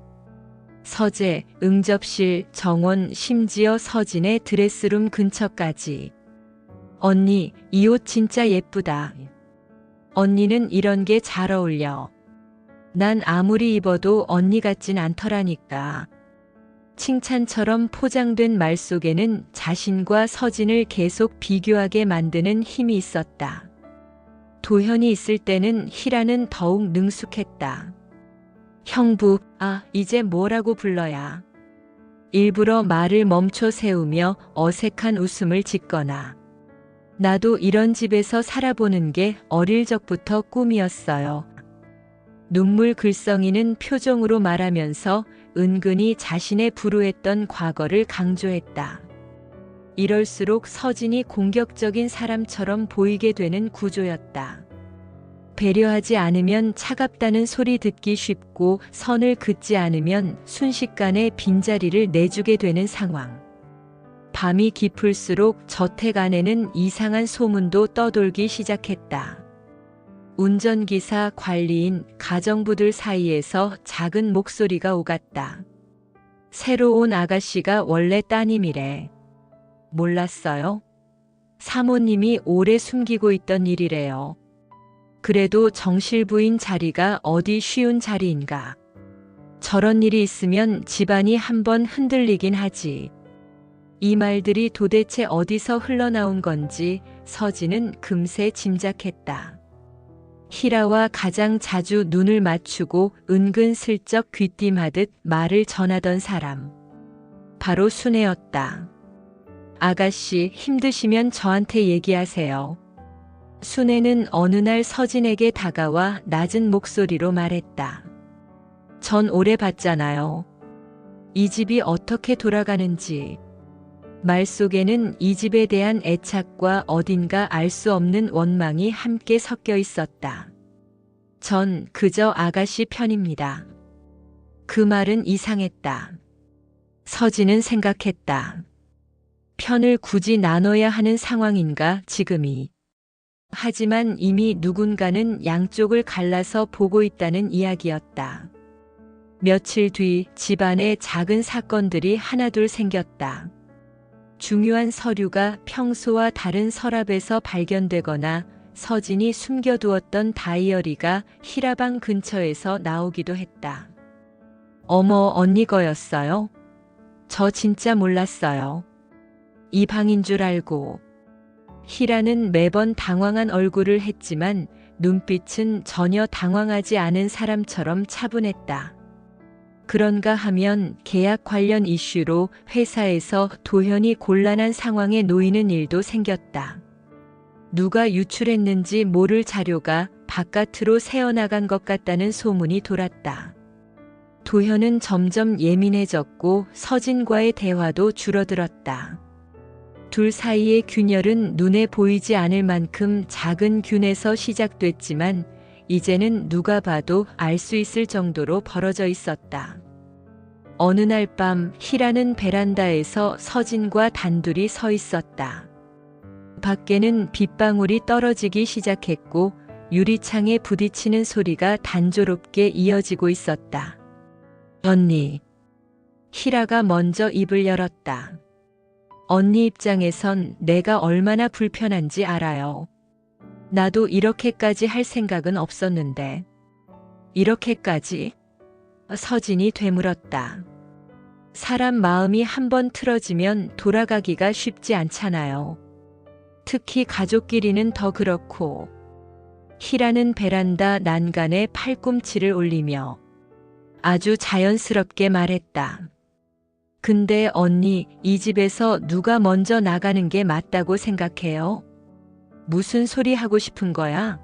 서재, 응접실, 정원, 심지어 서진의 드레스룸 근처까지. 언니, 이 옷 진짜 예쁘다. 언니는 이런 게 잘 어울려. 난 아무리 입어도 언니 같진 않더라니까. 칭찬처럼 포장된 말 속에는 자신과 서진을 계속 비교하게 만드는 힘이 있었다. 도현이 있을 때는 희라는 더욱 능숙했다. 형부, 이제 뭐라고 불러야. 일부러 말을 멈춰 세우며 어색한 웃음을 짓거나. 나도 이런 집에서 살아보는 게 어릴 적부터 꿈이었어요. 눈물 글썽이는 표정으로 말하면서 은근히 자신의 불우했던 과거를 강조했다. 이럴수록 서진이 공격적인 사람처럼 보이게 되는 구조였다. 배려하지 않으면 차갑다는 소리 듣기 쉽고 선을 긋지 않으면 순식간에 빈자리를 내주게 되는 상황. 밤이 깊을수록 저택 안에는 이상한 소문도 떠돌기 시작했다. 운전기사, 관리인, 가정부들 사이에서 작은 목소리가 오갔다. 새로 온 아가씨가 원래 따님이래. 몰랐어요? 사모님이 오래 숨기고 있던 일이래요. 그래도 정실부인 자리가 어디 쉬운 자리인가. 저런 일이 있으면 집안이 한번 흔들리긴 하지. 이 말들이 도대체 어디서 흘러나온 건지 서진은 금세 짐작했다. 희라와 가장 자주 눈을 맞추고 은근슬쩍 귀띔하듯 말을 전하던 사람. 바로 순애였다. 아가씨, 힘드시면 저한테 얘기하세요. 순애는 어느 날 서진에게 다가와 낮은 목소리로 말했다. 전 오래 봤잖아요. 이 집이 어떻게 돌아가는지. 말 속에는 이 집에 대한 애착과 어딘가 알 수 없는 원망이 함께 섞여 있었다. 전 그저 아가씨 편입니다. 그 말은 이상했다. 서진은 생각했다. 편을 굳이 나눠야 하는 상황인가 지금이. 하지만 이미 누군가는 양쪽을 갈라서 보고 있다는 이야기였다. 며칠 뒤 집안에 작은 사건들이 하나둘 생겼다. 중요한 서류가 평소와 다른 서랍에서 발견되거나 서진이 숨겨두었던 다이어리가 희라방 근처에서 나오기도 했다. 어머, 언니 거였어요? 저 진짜 몰랐어요. 이 방인 줄 알고. 희라는 매번 당황한 얼굴을 했지만 눈빛은 전혀 당황하지 않은 사람처럼 차분했다. 그런가 하면 계약 관련 이슈로 회사에서 도현이 곤란한 상황에 놓이는 일도 생겼다. 누가 유출했는지 모를 자료가 바깥으로 새어나간 것 같다는 소문이 돌았다. 도현은 점점 예민해졌고 서진과의 대화도 줄어들었다. 둘 사이의 균열은 눈에 보이지 않을 만큼 작은 균에서 시작됐지만 이제는 누가 봐도 알 수 있을 정도로 벌어져 있었다. 어느 날 밤 희라는 베란다에서 서진과 단둘이 서 있었다. 밖에는 빗방울이 떨어지기 시작했고 유리창에 부딪히는 소리가 단조롭게 이어지고 있었다. 언니. 희라가 먼저 입을 열었다. 언니 입장에선 내가 얼마나 불편한지 알아요. 나도 이렇게까지 할 생각은 없었는데. 이렇게까지? 서진이 되물었다. 사람 마음이 한번 틀어지면 돌아가기가 쉽지 않잖아요. 특히 가족끼리는 더 그렇고. 희라는 베란다 난간에 팔꿈치를 올리며 아주 자연스럽게 말했다. 근데 언니, 이 집에서 누가 먼저 나가는 게 맞다고 생각해요? 무슨 소리 하고 싶은 거야?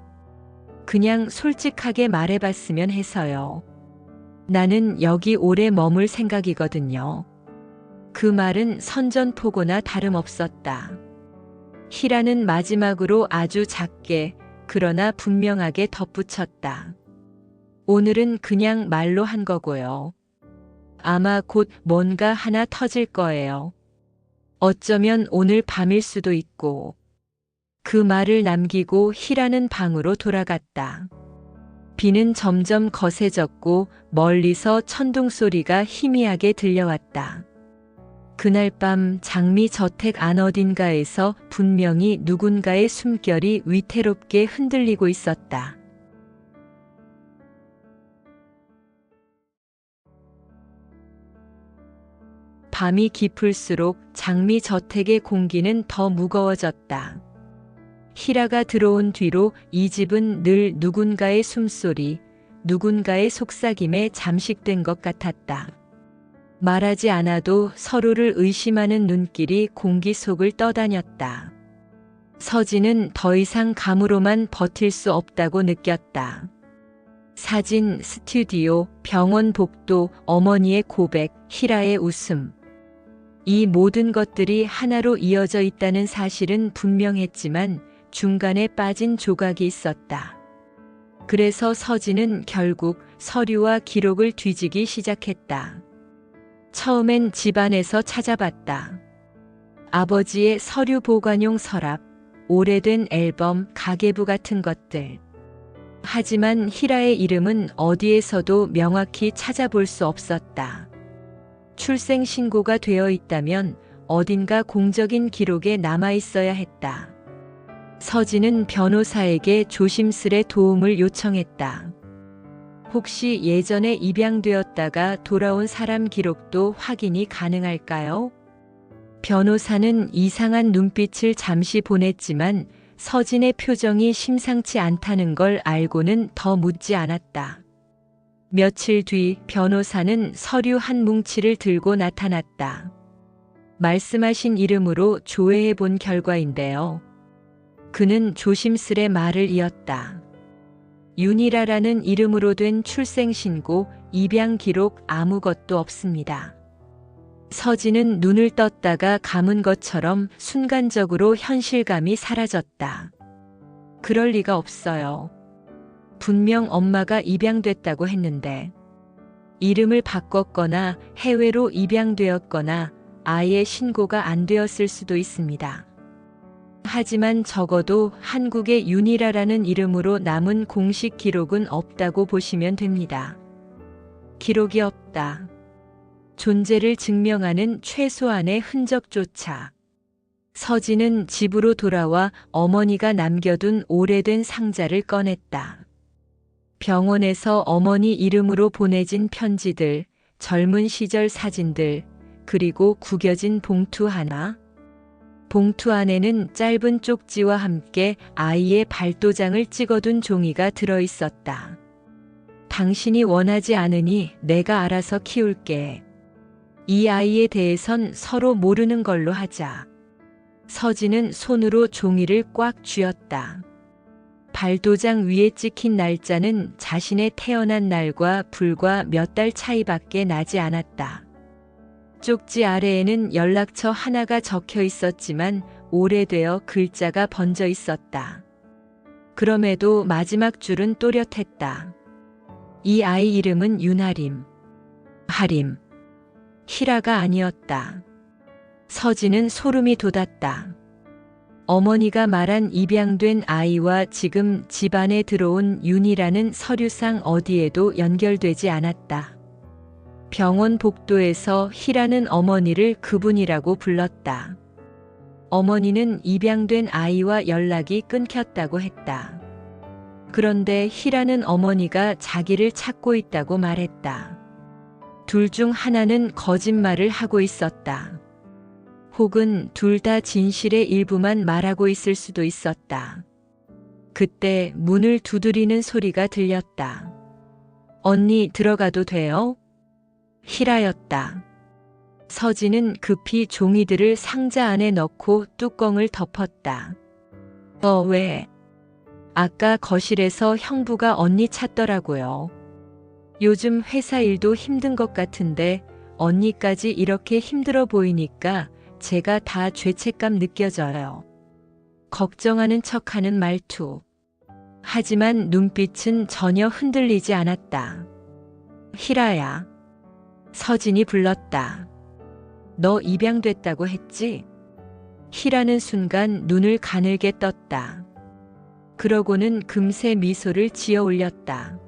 그냥 솔직하게 말해봤으면 해서요. 나는 여기 오래 머물 생각이거든요. 그 말은 선전포고나 다름없었다. 희라는 마지막으로 아주 작게 그러나 분명하게 덧붙였다. 오늘은 그냥 말로 한 거고요. 아마 곧 뭔가 하나 터질 거예요. 어쩌면 오늘 밤일 수도 있고. 그 말을 남기고 희라는 방으로 돌아갔다. 비는 점점 거세졌고 멀리서 천둥 소리가 희미하게 들려왔다. 그날 밤 장미 저택 안 어딘가에서 분명히 누군가의 숨결이 위태롭게 흔들리고 있었다. 밤이 깊을수록 장미 저택의 공기는 더 무거워졌다. 희라가 들어온 뒤로 이 집은 늘 누군가의 숨소리, 누군가의 속삭임에 잠식된 것 같았다. 말하지 않아도 서로를 의심하는 눈길이 공기 속을 떠다녔다. 서진은 더 이상 감으로만 버틸 수 없다고 느꼈다. 사진, 스튜디오, 병원 복도, 어머니의 고백, 희라의 웃음. 이 모든 것들이 하나로 이어져 있다는 사실은 분명했지만 중간에 빠진 조각이 있었다. 그래서 서진은 결국 서류와 기록을 뒤지기 시작했다. 처음엔 집안에서 찾아봤다. 아버지의 서류 보관용 서랍, 오래된 앨범, 가계부 같은 것들. 하지만 희라의 이름은 어디에서도 명확히 찾아볼 수 없었다. 출생신고가 되어 있다면 어딘가 공적인 기록에 남아 있어야 했다. 서진은 변호사에게 조심스레 도움을 요청했다. 혹시 예전에 입양되었다가 돌아온 사람 기록도 확인이 가능할까요? 변호사는 이상한 눈빛을 잠시 보냈지만 서진의 표정이 심상치 않다는 걸 알고는 더 묻지 않았다. 며칠 뒤 변호사는 서류 한 뭉치를 들고 나타났다. 말씀하신 이름으로 조회해 본 결과인데요. 그는 조심스레 말을 이었다. 윤희라라는 이름으로 된 출생신고, 입양 기록 아무것도 없습니다. 서진은 눈을 떴다가 감은 것처럼 순간적으로 현실감이 사라졌다. 그럴 리가 없어요. 분명 엄마가 입양됐다고 했는데 이름을 바꿨거나 해외로 입양되었거나 아예 신고가 안 되었을 수도 있습니다. 하지만 적어도 한국의 윤희라라는 이름으로 남은 공식 기록은 없다고 보시면 됩니다. 기록이 없다. 존재를 증명하는 최소한의 흔적조차. 서진은 집으로 돌아와 어머니가 남겨둔 오래된 상자를 꺼냈다. 병원에서 어머니 이름으로 보내진 편지들, 젊은 시절 사진들, 그리고 구겨진 봉투 하나. 봉투 안에는 짧은 쪽지와 함께 아이의 발도장을 찍어둔 종이가 들어있었다. 당신이 원하지 않으니 내가 알아서 키울게. 이 아이에 대해선 서로 모르는 걸로 하자. 서진은 손으로 종이를 꽉 쥐었다. 발도장 위에 찍힌 날짜는 자신의 태어난 날과 불과 몇 달 차이밖에 나지 않았다. 쪽지 아래에는 연락처 하나가 적혀 있었지만 오래되어 글자가 번져 있었다. 그럼에도 마지막 줄은 또렷했다. 이 아이 이름은 윤하림. 하림. 희라가 아니었다. 서진은 소름이 돋았다. 어머니가 말한 입양된 아이와 지금 집안에 들어온 윤이라는 서류상 어디에도 연결되지 않았다. 병원 복도에서 희라는 어머니를 그분이라고 불렀다. 어머니는 입양된 아이와 연락이 끊겼다고 했다. 그런데 희라는 어머니가 자기를 찾고 있다고 말했다. 둘 중 하나는 거짓말을 하고 있었다. 혹은 둘 다 진실의 일부만 말하고 있을 수도 있었다. 그때 문을 두드리는 소리가 들렸다. 언니 들어가도 돼요? 희라였다. 서진은 급히 종이들을 상자 안에 넣고 뚜껑을 덮었다. 왜? 아까 거실에서 형부가 언니 찾더라고요. 요즘 회사 일도 힘든 것 같은데 언니까지 이렇게 힘들어 보이니까 제가 다 죄책감 느껴져요. 걱정하는 척하는 말투. 하지만 눈빛은 전혀 흔들리지 않았다. 희라야. 서진이 불렀다. 너 입양됐다고 했지? 희라는 순간 눈을 가늘게 떴다. 그러고는 금세 미소를 지어 올렸다.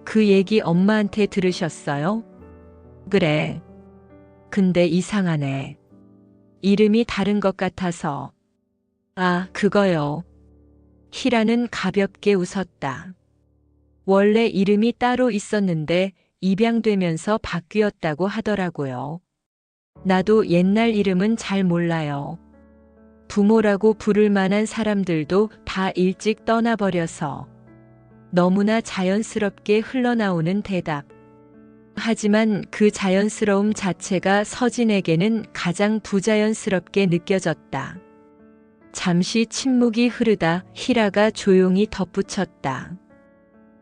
그 얘기 엄마한테 들으셨어요? 그래. 근데 이상하네. 이름이 다른 것 같아서. 아, 그거요. 희라는 가볍게 웃었다. 원래 이름이 따로 있었는데 입양되면서 바뀌었다고 하더라고요. 나도 옛날 이름은 잘 몰라요. 부모라고 부를 만한 사람들도 다 일찍 떠나버려서 너무나 자연스럽게 흘러나오는 대답. 하지만 그 자연스러움 자체가 서진에게는 가장 부자연스럽게 느껴졌다. 잠시 침묵이 흐르다 희라가 조용히 덧붙였다.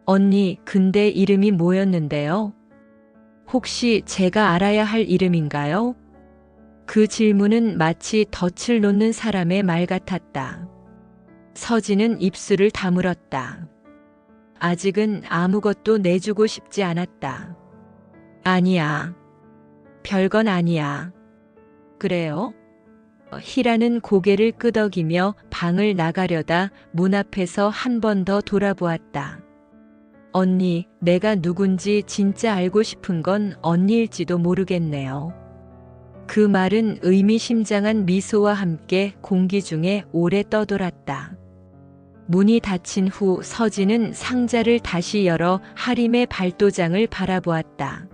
언니, 근데 이름이 뭐였는데요? 혹시 제가 알아야 할 이름인가요? 그 질문은 마치 덫을 놓는 사람의 말 같았다. 서진은 입술을 다물었다. 아직은 아무것도 내주고 싶지 않았다. 아니야. 별건 아니야. 그래요? 희라는 고개를 끄덕이며 방을 나가려다 문 앞에서 한 번 더 돌아보았다. 언니, 내가 누군지 진짜 알고 싶은 건 언니일지도 모르겠네요. 그 말은 의미심장한 미소와 함께 공기 중에 오래 떠돌았다. 문이 닫힌 후 서진은 상자를 다시 열어 하림의 발도장을 바라보았다.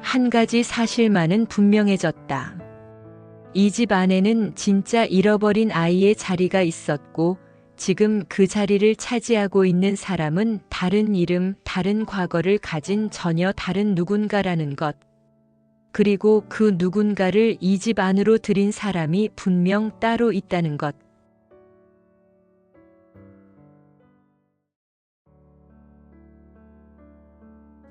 한 가지 사실만은 분명해졌다. 이 집 안에는 진짜 잃어버린 아이의 자리가 있었고 지금 그 자리를 차지하고 있는 사람은 다른 이름, 다른 과거를 가진 전혀 다른 누군가라는 것. 그리고 그 누군가를 이 집 안으로 들인 사람이 분명 따로 있다는 것.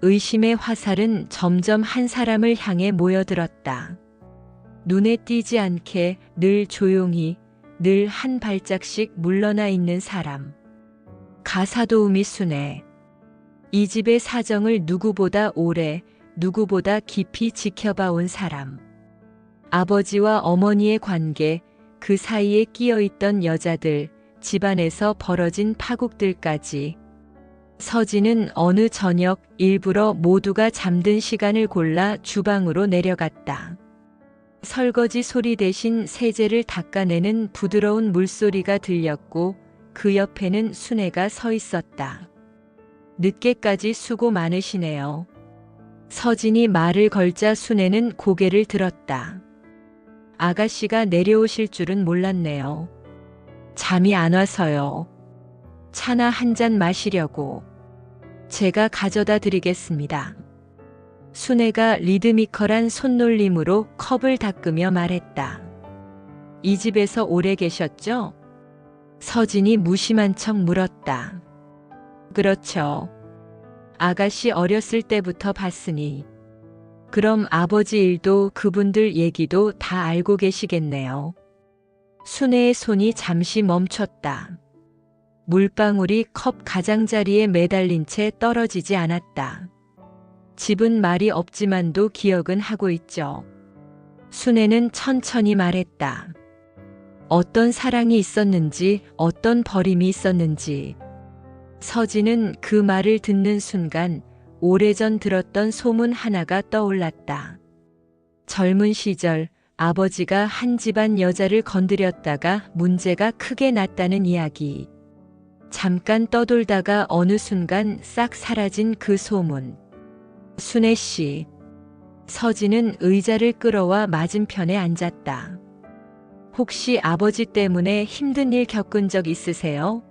의심의 화살은 점점 한 사람을 향해 모여들었다. 눈에 띄지 않게 늘 조용히 늘 한 발짝씩 물러나 있는 사람. 가사도우미 순애. 이 집의 사정을 누구보다 오래, 누구보다 깊이 지켜봐온 사람. 아버지와 어머니의 관계, 그 사이에 끼어 있던 여자들, 집안에서 벌어진 파국들까지. 서진은 어느 저녁 일부러 모두가 잠든 시간을 골라 주방으로 내려갔다. 설거지 소리 대신 세제를 닦아내는 부드러운 물소리가 들렸고 그 옆에는 순애가 서 있었다. 늦게까지 수고 많으시네요. 서진이 말을 걸자 순애는 고개를 들었다. 아가씨가 내려오실 줄은 몰랐네요. 잠이 안 와서요. 차나 한 잔 마시려고. 제가 가져다 드리겠습니다. 순애가 리드미컬한 손놀림으로 컵을 닦으며 말했다. 이 집에서 오래 계셨죠? 서진이 무심한 척 물었다. 그렇죠. 아가씨 어렸을 때부터 봤으니. 그럼 아버지 일도 그분들 얘기도 다 알고 계시겠네요. 순애의 손이 잠시 멈췄다. 물방울이 컵 가장자리에 매달린 채 떨어지지 않았다. 집은 말이 없지만도 기억은 하고 있죠. 순애는 천천히 말했다. 어떤 사랑이 있었는지, 어떤 버림이 있었는지. 서진은 그 말을 듣는 순간 오래전 들었던 소문 하나가 떠올랐다. 젊은 시절 아버지가 한 집안 여자를 건드렸다가 문제가 크게 났다는 이야기. 잠깐 떠돌다가 어느 순간 싹 사라진 그 소문. 순애 씨. 서진은 의자를 끌어와 맞은편에 앉았다. 혹시 아버지 때문에 힘든 일 겪은 적 있으세요?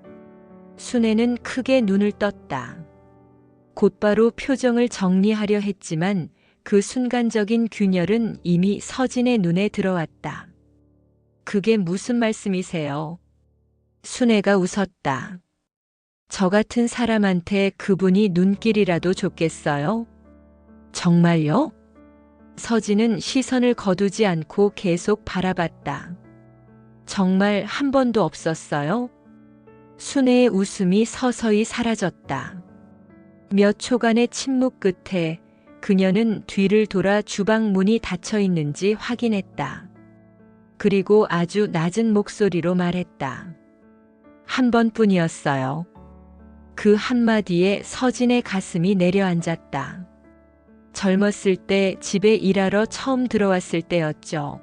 순애는 크게 눈을 떴다. 곧바로 표정을 정리하려 했지만 그 순간적인 균열은 이미 서진의 눈에 들어왔다. 그게 무슨 말씀이세요? 순애가 웃었다. 저 같은 사람한테 그분이 눈길이라도 줬겠어요? 정말요? 서진은 시선을 거두지 않고 계속 바라봤다. 정말 한 번도 없었어요? 순애의 웃음이 서서히 사라졌다. 몇 초간의 침묵 끝에 그녀는 뒤를 돌아 주방 문이 닫혀 있는지 확인했다. 그리고 아주 낮은 목소리로 말했다. 한 번뿐이었어요. 그 한마디에 서진의 가슴이 내려앉았다. 젊었을 때 집에 일하러 처음 들어왔을 때였죠.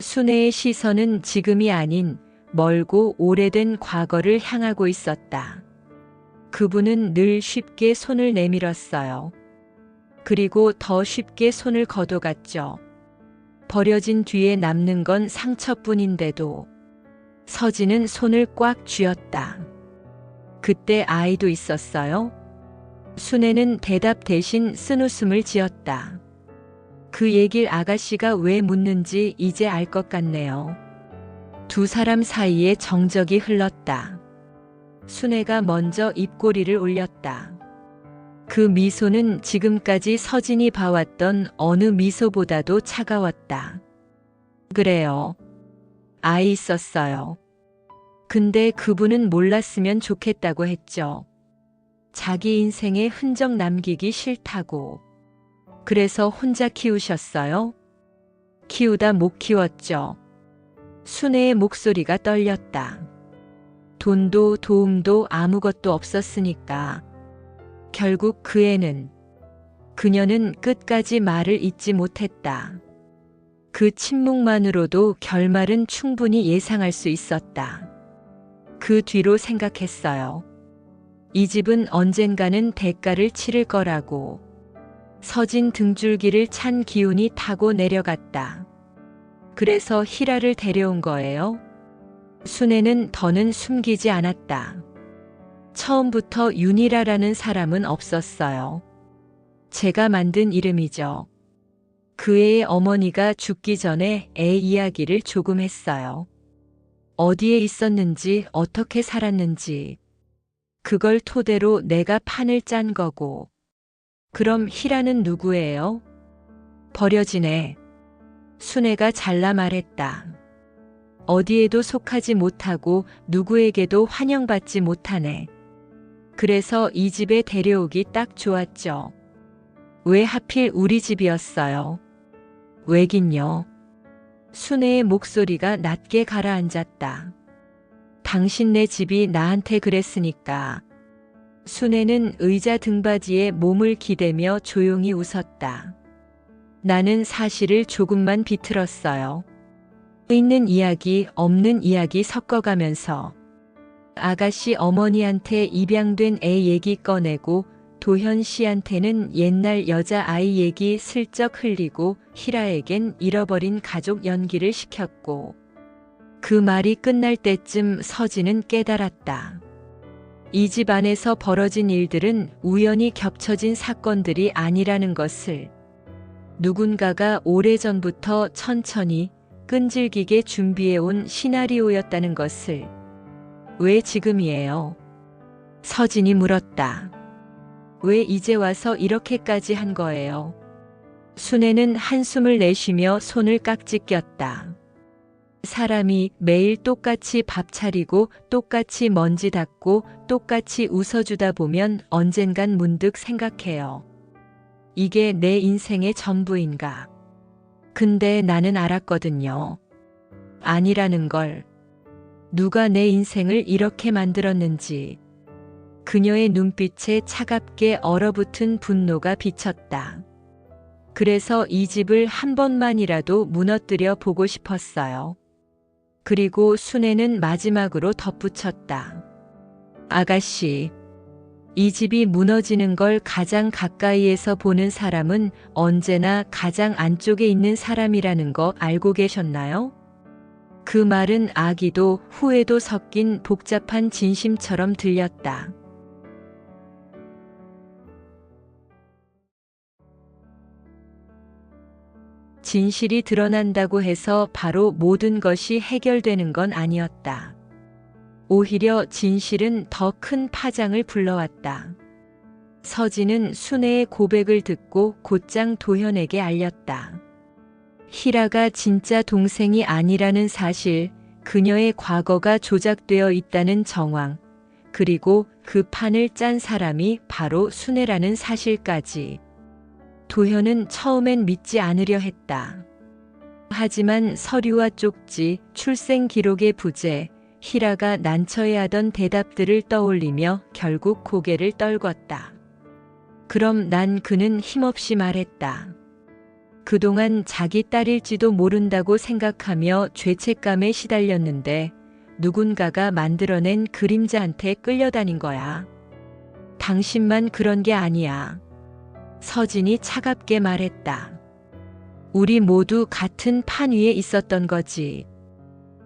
순애의 시선은 지금이 아닌 멀고 오래된 과거를 향하고 있었다. 그분은 늘 쉽게 손을 내밀었어요. 그리고 더 쉽게 손을 거둬갔죠. 버려진 뒤에 남는 건 상처뿐인데도 서진은 손을 꽉 쥐었다. 그때 아이도 있었어요? 순애는 대답 대신 쓴웃음을 지었다. 그 얘길 아가씨가 왜 묻는지 이제 알 것 같네요. 두 사람 사이에 정적이 흘렀다. 순애가 먼저 입꼬리를 올렸다. 그 미소는 지금까지 서진이 봐왔던 어느 미소보다도 차가웠다. 그래요. 아이 있었어요. 근데 그분은 몰랐으면 좋겠다고 했죠. 자기 인생에 흔적 남기기 싫다고. 그래서 혼자 키우셨어요? 키우다 못 키웠죠. 순애의 목소리가 떨렸다. 돈도 도움도 아무것도 없었으니까. 결국 그녀는 끝까지 말을 잇지 못했다. 그 침묵만으로도 결말은 충분히 예상할 수 있었다. 그 뒤로 생각했어요. 이 집은 언젠가는 대가를 치를 거라고. 서진 등줄기를 찬 기운이 타고 내려갔다. 그래서 희라를 데려온 거예요? 순애는 더는 숨기지 않았다. 처음부터 윤희라라는 사람은 없었어요. 제가 만든 이름이죠. 그 애의 어머니가 죽기 전에 애 이야기를 조금 했어요. 어디에 있었는지 어떻게 살았는지. 그걸 토대로 내가 판을 짠 거고. 그럼 희라는 누구예요? 버려진 애. 순애가 잘라 말했다. 어디에도 속하지 못하고 누구에게도 환영받지 못한 애. 그래서 이 집에 데려오기 딱 좋았죠. 왜 하필 우리 집이었어요? 왜긴요? 순애의 목소리가 낮게 가라앉았다. 당신네 집이 나한테 그랬으니까. 순애는 의자 등받이에 몸을 기대며 조용히 웃었다. 나는 사실을 조금만 비틀었어요. 있는 이야기, 없는 이야기 섞어가면서. 아가씨 어머니한테 입양된 애 얘기 꺼내고 도현 씨한테는 옛날 여자아이 얘기 슬쩍 흘리고 희라에겐 잃어버린 가족 연기를 시켰고. 그 말이 끝날 때쯤 서진은 깨달았다. 이 집 안에서 벌어진 일들은 우연히 겹쳐진 사건들이 아니라는 것을. 누군가가 오래전부터 천천히 끈질기게 준비해온 시나리오였다는 것을. 왜 지금이에요? 서진이 물었다. 왜 이제 와서 이렇게까지 한 거예요? 순애는 한숨을 내쉬며 손을 깍지 꼈다. 사람이 매일 똑같이 밥 차리고 똑같이 먼지 닦고 똑같이 웃어주다 보면 언젠간 문득 생각해요. 이게 내 인생의 전부인가? 근데 나는 알았거든요. 아니라는 걸. 누가 내 인생을 이렇게 만들었는지. 그녀의 눈빛에 차갑게 얼어붙은 분노가 비쳤다. 그래서 이 집을 한 번만이라도 무너뜨려 보고 싶었어요. 그리고 순애는 마지막으로 덧붙였다. 아가씨, 이 집이 무너지는 걸 가장 가까이에서 보는 사람은 언제나 가장 안쪽에 있는 사람이라는 거 알고 계셨나요? 그 말은 악의도 후회도 섞인 복잡한 진심처럼 들렸다. 진실이 드러난다고 해서 바로 모든 것이 해결되는 건 아니었다. 오히려 진실은 더 큰 파장을 불러왔다. 서진은 순애의 고백을 듣고 곧장 도현에게 알렸다. 희라가 진짜 동생이 아니라는 사실, 그녀의 과거가 조작되어 있다는 정황, 그리고 그 판을 짠 사람이 바로 순애라는 사실까지. 도현은 처음엔 믿지 않으려 했다. 하지만 서류와 쪽지, 출생 기록의 부재, 희라가 난처해하던 대답들을 떠올리며 결국 고개를 떨궜다. 그럼 난 그는 힘없이 말했다. 그동안 자기 딸일지도 모른다고 생각하며 죄책감에 시달렸는데 누군가가 만들어낸 그림자한테 끌려다닌 거야. 당신만 그런 게 아니야. 서진이 차갑게 말했다. 우리 모두 같은 판 위에 있었던 거지.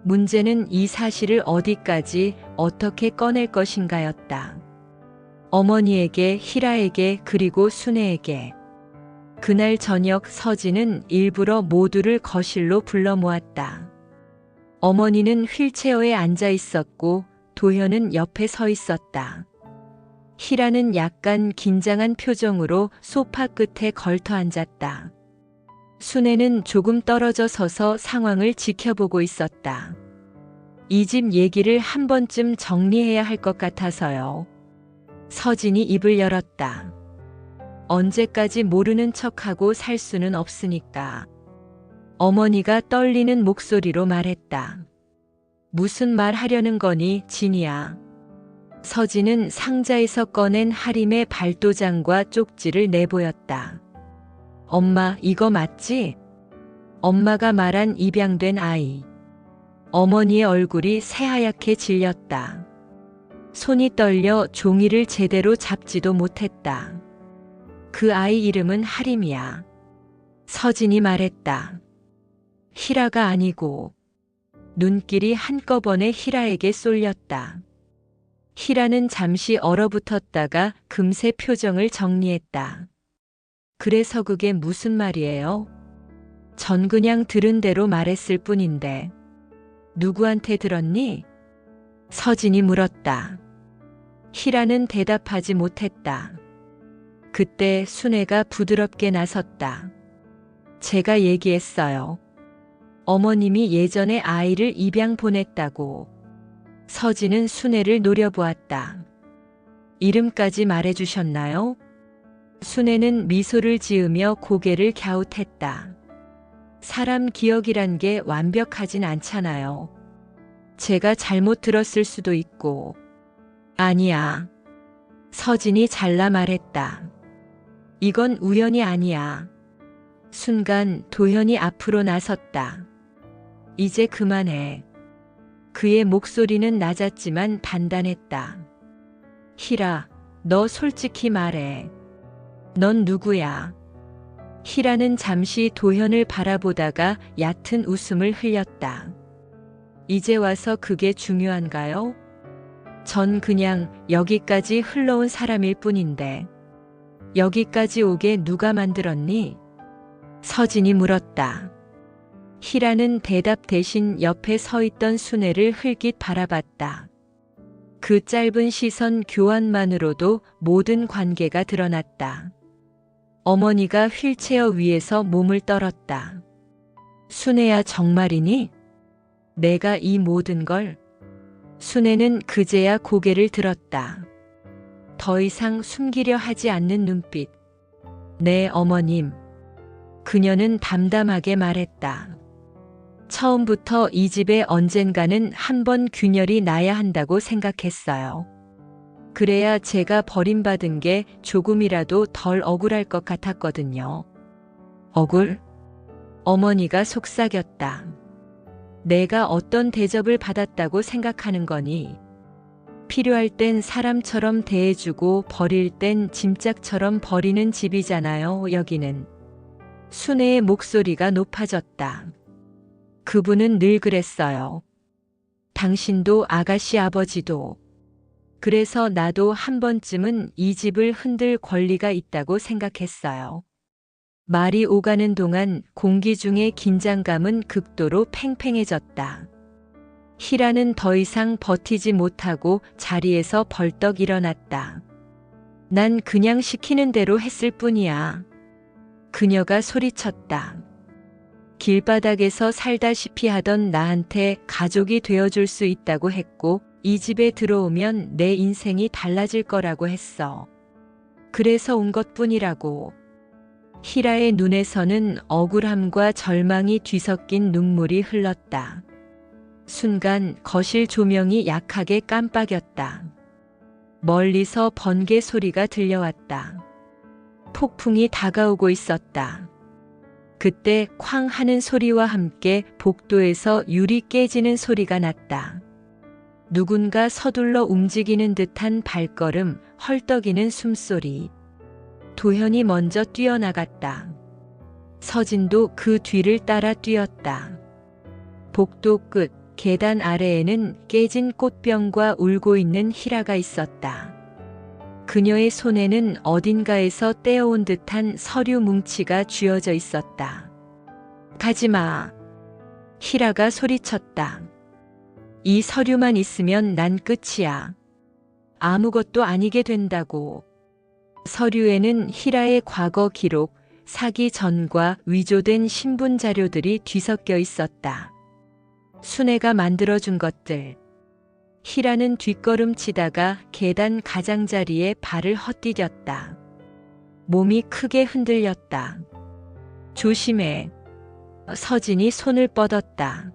문제는 이 사실을 어디까지 어떻게 꺼낼 것인가였다. 어머니에게, 희라에게, 그리고 순애에게. 그날 저녁 서진은 일부러 모두를 거실로 불러 모았다. 어머니는 휠체어에 앉아 있었고 도현은 옆에 서 있었다. 희라는 약간 긴장한 표정으로 소파 끝에 걸터 앉았다. 순애는 조금 떨어져 서서 상황을 지켜보고 있었다. 이 집 얘기를 한 번쯤 정리해야 할 것 같아서요. 서진이 입을 열었다. 언제까지 모르는 척하고 살 수는 없으니까. 어머니가 떨리는 목소리로 말했다. 무슨 말 하려는 거니, 진이야. 서진은 상자에서 꺼낸 하림의 발도장과 쪽지를 내보였다. 엄마, 이거 맞지? 엄마가 말한 입양된 아이. 어머니의 얼굴이 새하얗게 질렸다. 손이 떨려 종이를 제대로 잡지도 못했다. 그 아이 이름은 하림이야. 서진이 말했다. 희라가 아니고. 눈길이 한꺼번에 희라에게 쏠렸다. 희라는 잠시 얼어붙었다가 금세 표정을 정리했다. 그래서 그게 무슨 말이에요? 전 그냥 들은 대로 말했을 뿐인데. 누구한테 들었니? 서진이 물었다. 희라는 대답하지 못했다. 그때 순애가 부드럽게 나섰다. 제가 얘기했어요. 어머님이 예전에 아이를 입양 보냈다고. 서진은 순애를 노려보았다. 이름까지 말해주셨나요? 순애는 미소를 지으며 고개를 갸웃했다. 사람 기억이란 게 완벽하진 않잖아요. 제가 잘못 들었을 수도 있고. 아니야. 서진이 잘라 말했다. 이건 우연이 아니야. 순간 도현이 앞으로 나섰다. 이제 그만해. 그의 목소리는 낮았지만 단단했다. 희라, 너 솔직히 말해. 넌 누구야? 희라는 잠시 도현을 바라보다가 얕은 웃음을 흘렸다. 이제 와서 그게 중요한가요? 전 그냥 여기까지 흘러온 사람일 뿐인데. 여기까지 오게 누가 만들었니? 서진이 물었다. 희라는 대답 대신 옆에 서 있던 순애를 흘깃 바라봤다. 그 짧은 시선 교환만으로도 모든 관계가 드러났다. 어머니가 휠체어 위에서 몸을 떨었다. 순애야, 정말이니? 내가 이 모든 걸? 순애는 그제야 고개를 들었다. 더 이상 숨기려 하지 않는 눈빛. 네, 어머님. 그녀는 담담하게 말했다. 처음부터 이 집에 언젠가는 한 번 균열이 나야 한다고 생각했어요. 그래야 제가 버림받은 게 조금이라도 덜 억울할 것 같았거든요. 억울? 어머니가 속삭였다. 내가 어떤 대접을 받았다고 생각하는 거니? 필요할 땐 사람처럼 대해주고 버릴 땐 짐짝처럼 버리는 집이잖아요, 여기는. 순애의 목소리가 높아졌다. 그분은 늘 그랬어요. 당신도 아가씨 아버지도. 그래서 나도 한 번쯤은 이 집을 흔들 권리가 있다고 생각했어요. 말이 오가는 동안 공기 중의 긴장감은 극도로 팽팽해졌다. 희라는 더 이상 버티지 못하고 자리에서 벌떡 일어났다. 난 그냥 시키는 대로 했을 뿐이야. 그녀가 소리쳤다. 길바닥에서 살다시피 하던 나한테 가족이 되어줄 수 있다고 했고 이 집에 들어오면 내 인생이 달라질 거라고 했어. 그래서 온 것뿐이라고. 희라의 눈에서는 억울함과 절망이 뒤섞인 눈물이 흘렀다. 순간 거실 조명이 약하게 깜빡였다. 멀리서 번개 소리가 들려왔다. 폭풍이 다가오고 있었다. 그때 쾅 하는 소리와 함께 복도에서 유리 깨지는 소리가 났다. 누군가 서둘러 움직이는 듯한 발걸음, 헐떡이는 숨소리. 도현이 먼저 뛰어나갔다. 서진도 그 뒤를 따라 뛰었다. 복도 끝 계단 아래에는 깨진 꽃병과 울고 있는 희라가 있었다. 그녀의 손에는 어딘가에서 떼어온 듯한 서류 뭉치가 쥐어져 있었다. 가지마. 희라가 소리쳤다. 이 서류만 있으면 난 끝이야. 아무것도 아니게 된다고. 서류에는 희라의 과거 기록, 사기 전과 위조된 신분 자료들이 뒤섞여 있었다. 순애가 만들어준 것들. 희라는 뒷걸음치다가 계단 가장자리에 발을 헛디뎠다. 몸이 크게 흔들렸다. 조심해. 서진이 손을 뻗었다.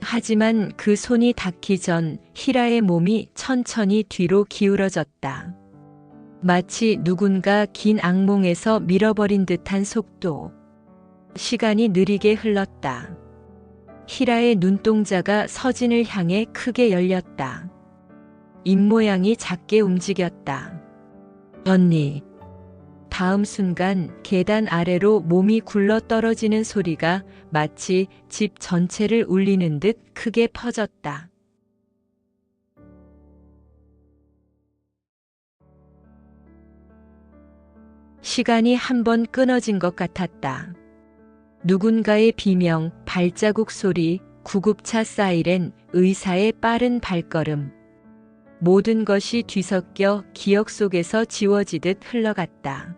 하지만 그 손이 닿기 전 희라의 몸이 천천히 뒤로 기울어졌다. 마치 누군가 긴 악몽에서 밀어버린 듯한 속도. 시간이 느리게 흘렀다. 희라의 눈동자가 서진을 향해 크게 열렸다. 입모양이 작게 움직였다. 언니. 다음 순간 계단 아래로 몸이 굴러 떨어지는 소리가 마치 집 전체를 울리는 듯 크게 퍼졌다. 시간이 한 번 끊어진 것 같았다. 누군가의 비명, 발자국 소리, 구급차 사이렌, 의사의 빠른 발걸음. 모든 것이 뒤섞여 기억 속에서 지워지듯 흘러갔다.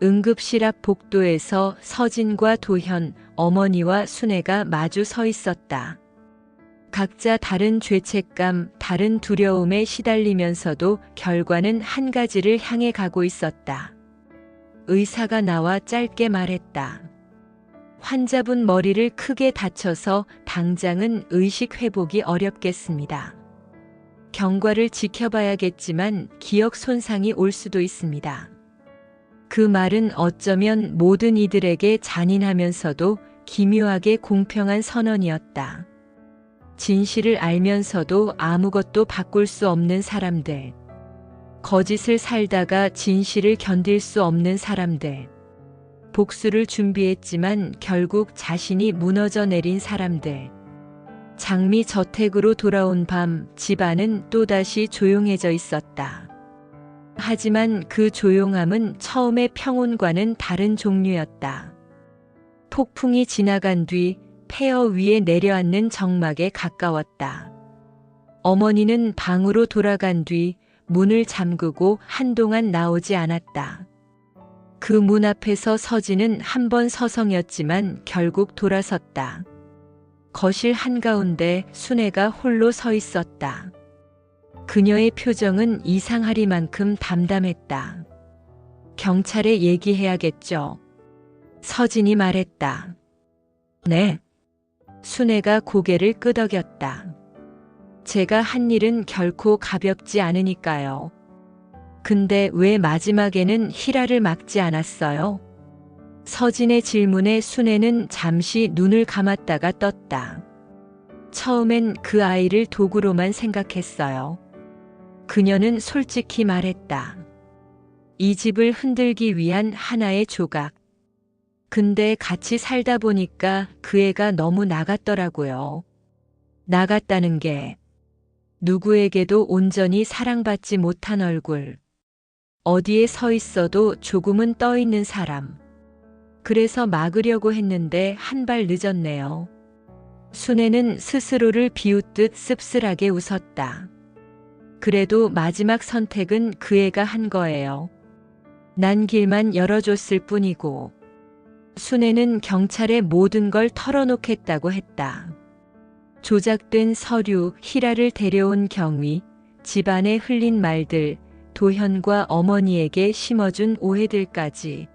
응급실 앞 복도에서 서진과 도현, 어머니와 순애가 마주 서 있었다. 각자 다른 죄책감, 다른 두려움에 시달리면서도 결과는 한 가지를 향해 가고 있었다. 의사가 나와 짧게 말했다. 환자분 머리를 크게 다쳐서 당장은 의식 회복이 어렵겠습니다. 경과를 지켜봐야겠지만 기억 손상이 올 수도 있습니다. 그 말은 어쩌면 모든 이들에게 잔인하면서도 기묘하게 공평한 선언이었다. 진실을 알면서도 아무것도 바꿀 수 없는 사람들. 거짓을 살다가 진실을 견딜 수 없는 사람들. 복수를 준비했지만 결국 자신이 무너져 내린 사람들. 장미 저택으로 돌아온 밤 집안은 또다시 조용해져 있었다. 하지만 그 조용함은 처음의 평온과는 다른 종류였다. 폭풍이 지나간 뒤 폐허 위에 내려앉는 정막에 가까웠다. 어머니는 방으로 돌아간 뒤 문을 잠그고 한동안 나오지 않았다. 그 문 앞에서 서진은 한 번 서성였지만 결국 돌아섰다. 거실 한가운데 순애가 홀로 서 있었다. 그녀의 표정은 이상하리만큼 담담했다. 경찰에 얘기해야겠죠. 서진이 말했다. 네. 순애가 고개를 끄덕였다. 제가 한 일은 결코 가볍지 않으니까요. 근데 왜 마지막에는 희라를 막지 않았어요? 서진의 질문에 순애는 잠시 눈을 감았다가 떴다. 처음엔 그 아이를 도구로만 생각했어요. 그녀는 솔직히 말했다. 이 집을 흔들기 위한 하나의 조각. 근데 같이 살다 보니까 그 애가 너무 나갔더라고요. 나갔다는 게 누구에게도 온전히 사랑받지 못한 얼굴. 어디에 서 있어도 조금은 떠 있는 사람. 그래서 막으려고 했는데 한 발 늦었네요. 순애는 스스로를 비웃듯 씁쓸하게 웃었다. 그래도 마지막 선택은 그 애가 한 거예요. 난 길만 열어줬을 뿐이고. 순애는 경찰에 모든 걸 털어놓겠다고 했다. 조작된 서류, 희라를 데려온 경위, 집안에 흘린 말들, 도현과 어머니에게 심어준 오해들까지.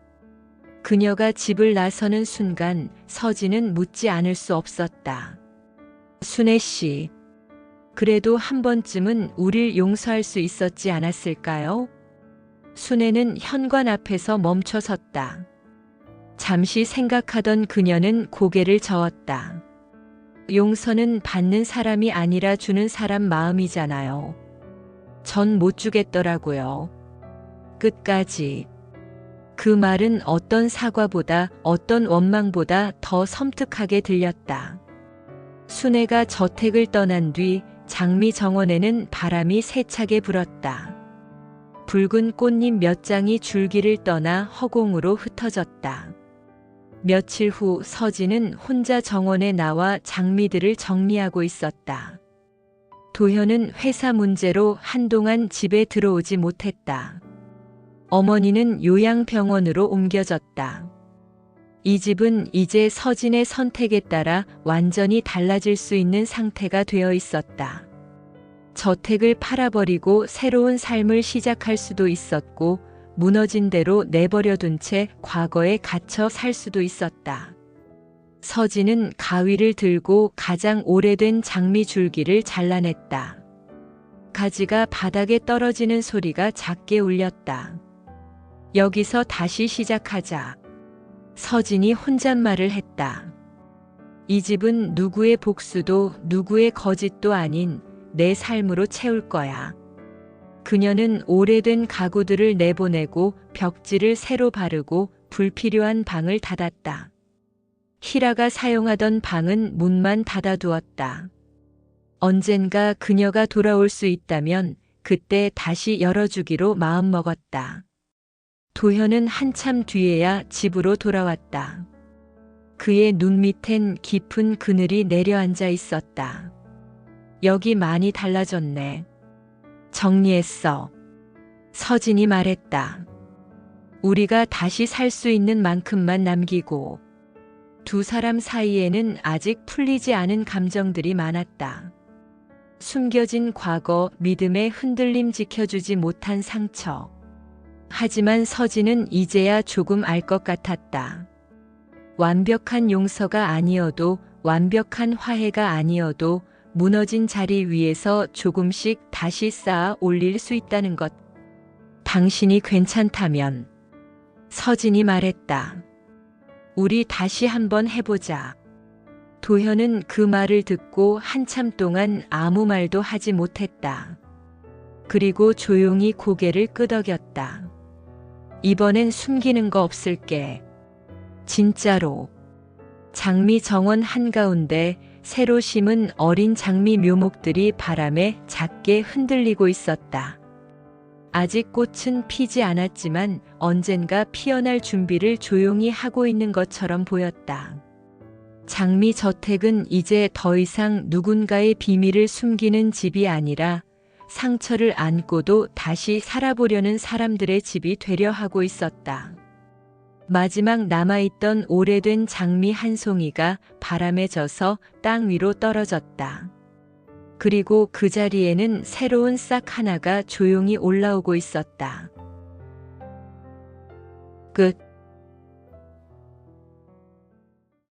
그녀가 집을 나서는 순간 서진은 묻지 않을 수 없었다. 순애 씨, 그래도 한 번쯤은 우릴 용서할 수 있었지 않았을까요? 순애는 현관 앞에서 멈춰 섰다. 잠시 생각하던 그녀는 고개를 저었다. 용서는 받는 사람이 아니라 주는 사람 마음이잖아요. 전 못 주겠더라고요. 끝까지. 그 말은 어떤 사과보다 어떤 원망보다 더 섬뜩하게 들렸다. 순애가 저택을 떠난 뒤 장미 정원에는 바람이 세차게 불었다. 붉은 꽃잎 몇 장이 줄기를 떠나 허공으로 흩어졌다. 며칠 후 서진은 혼자 정원에 나와 장미들을 정리하고 있었다. 도현은 회사 문제로 한동안 집에 들어오지 못했다. 어머니는 요양병원으로 옮겨졌다. 이 집은 이제 서진의 선택에 따라 완전히 달라질 수 있는 상태가 되어 있었다. 저택을 팔아버리고 새로운 삶을 시작할 수도 있었고, 무너진 대로 내버려둔 채 과거에 갇혀 살 수도 있었다. 서진은 가위를 들고 가장 오래된 장미 줄기를 잘라냈다. 가지가 바닥에 떨어지는 소리가 작게 울렸다. 여기서 다시 시작하자. 서진이 혼잣말을 했다. 이 집은 누구의 복수도 누구의 거짓도 아닌 내 삶으로 채울 거야. 그녀는 오래된 가구들을 내보내고 벽지를 새로 바르고 불필요한 방을 닫았다. 희라가 사용하던 방은 문만 닫아두었다. 언젠가 그녀가 돌아올 수 있다면 그때 다시 열어주기로 마음먹었다. 도현은 한참 뒤에야 집으로 돌아왔다. 그의 눈 밑엔 깊은 그늘이 내려앉아 있었다. 여기 많이 달라졌네. 정리했어. 서진이 말했다. 우리가 다시 살 수 있는 만큼만 남기고. 두 사람 사이에는 아직 풀리지 않은 감정들이 많았다. 숨겨진 과거, 믿음의 흔들림, 지켜주지 못한 상처. 하지만 서진은 이제야 조금 알 것 같았다. 완벽한 용서가 아니어도, 완벽한 화해가 아니어도 무너진 자리 위에서 조금씩 다시 쌓아 올릴 수 있다는 것. 당신이 괜찮다면. 서진이 말했다. 우리 다시 한번 해보자. 도현은 그 말을 듣고 한참 동안 아무 말도 하지 못했다. 그리고 조용히 고개를 끄덕였다. 이번엔 숨기는 거 없을게. 진짜로. 장미 정원 한가운데 새로 심은 어린 장미 묘목들이 바람에 작게 흔들리고 있었다. 아직 꽃은 피지 않았지만 언젠가 피어날 준비를 조용히 하고 있는 것처럼 보였다. 장미 저택은 이제 더 이상 누군가의 비밀을 숨기는 집이 아니라 상처를 안고도 다시 살아보려는 사람들의 집이 되려 하고 있었다. 마지막 남아있던 오래된 장미 한 송이가 바람에 져서 땅 위로 떨어졌다. 그리고 그 자리에는 새로운 싹 하나가 조용히 올라오고 있었다. 끝.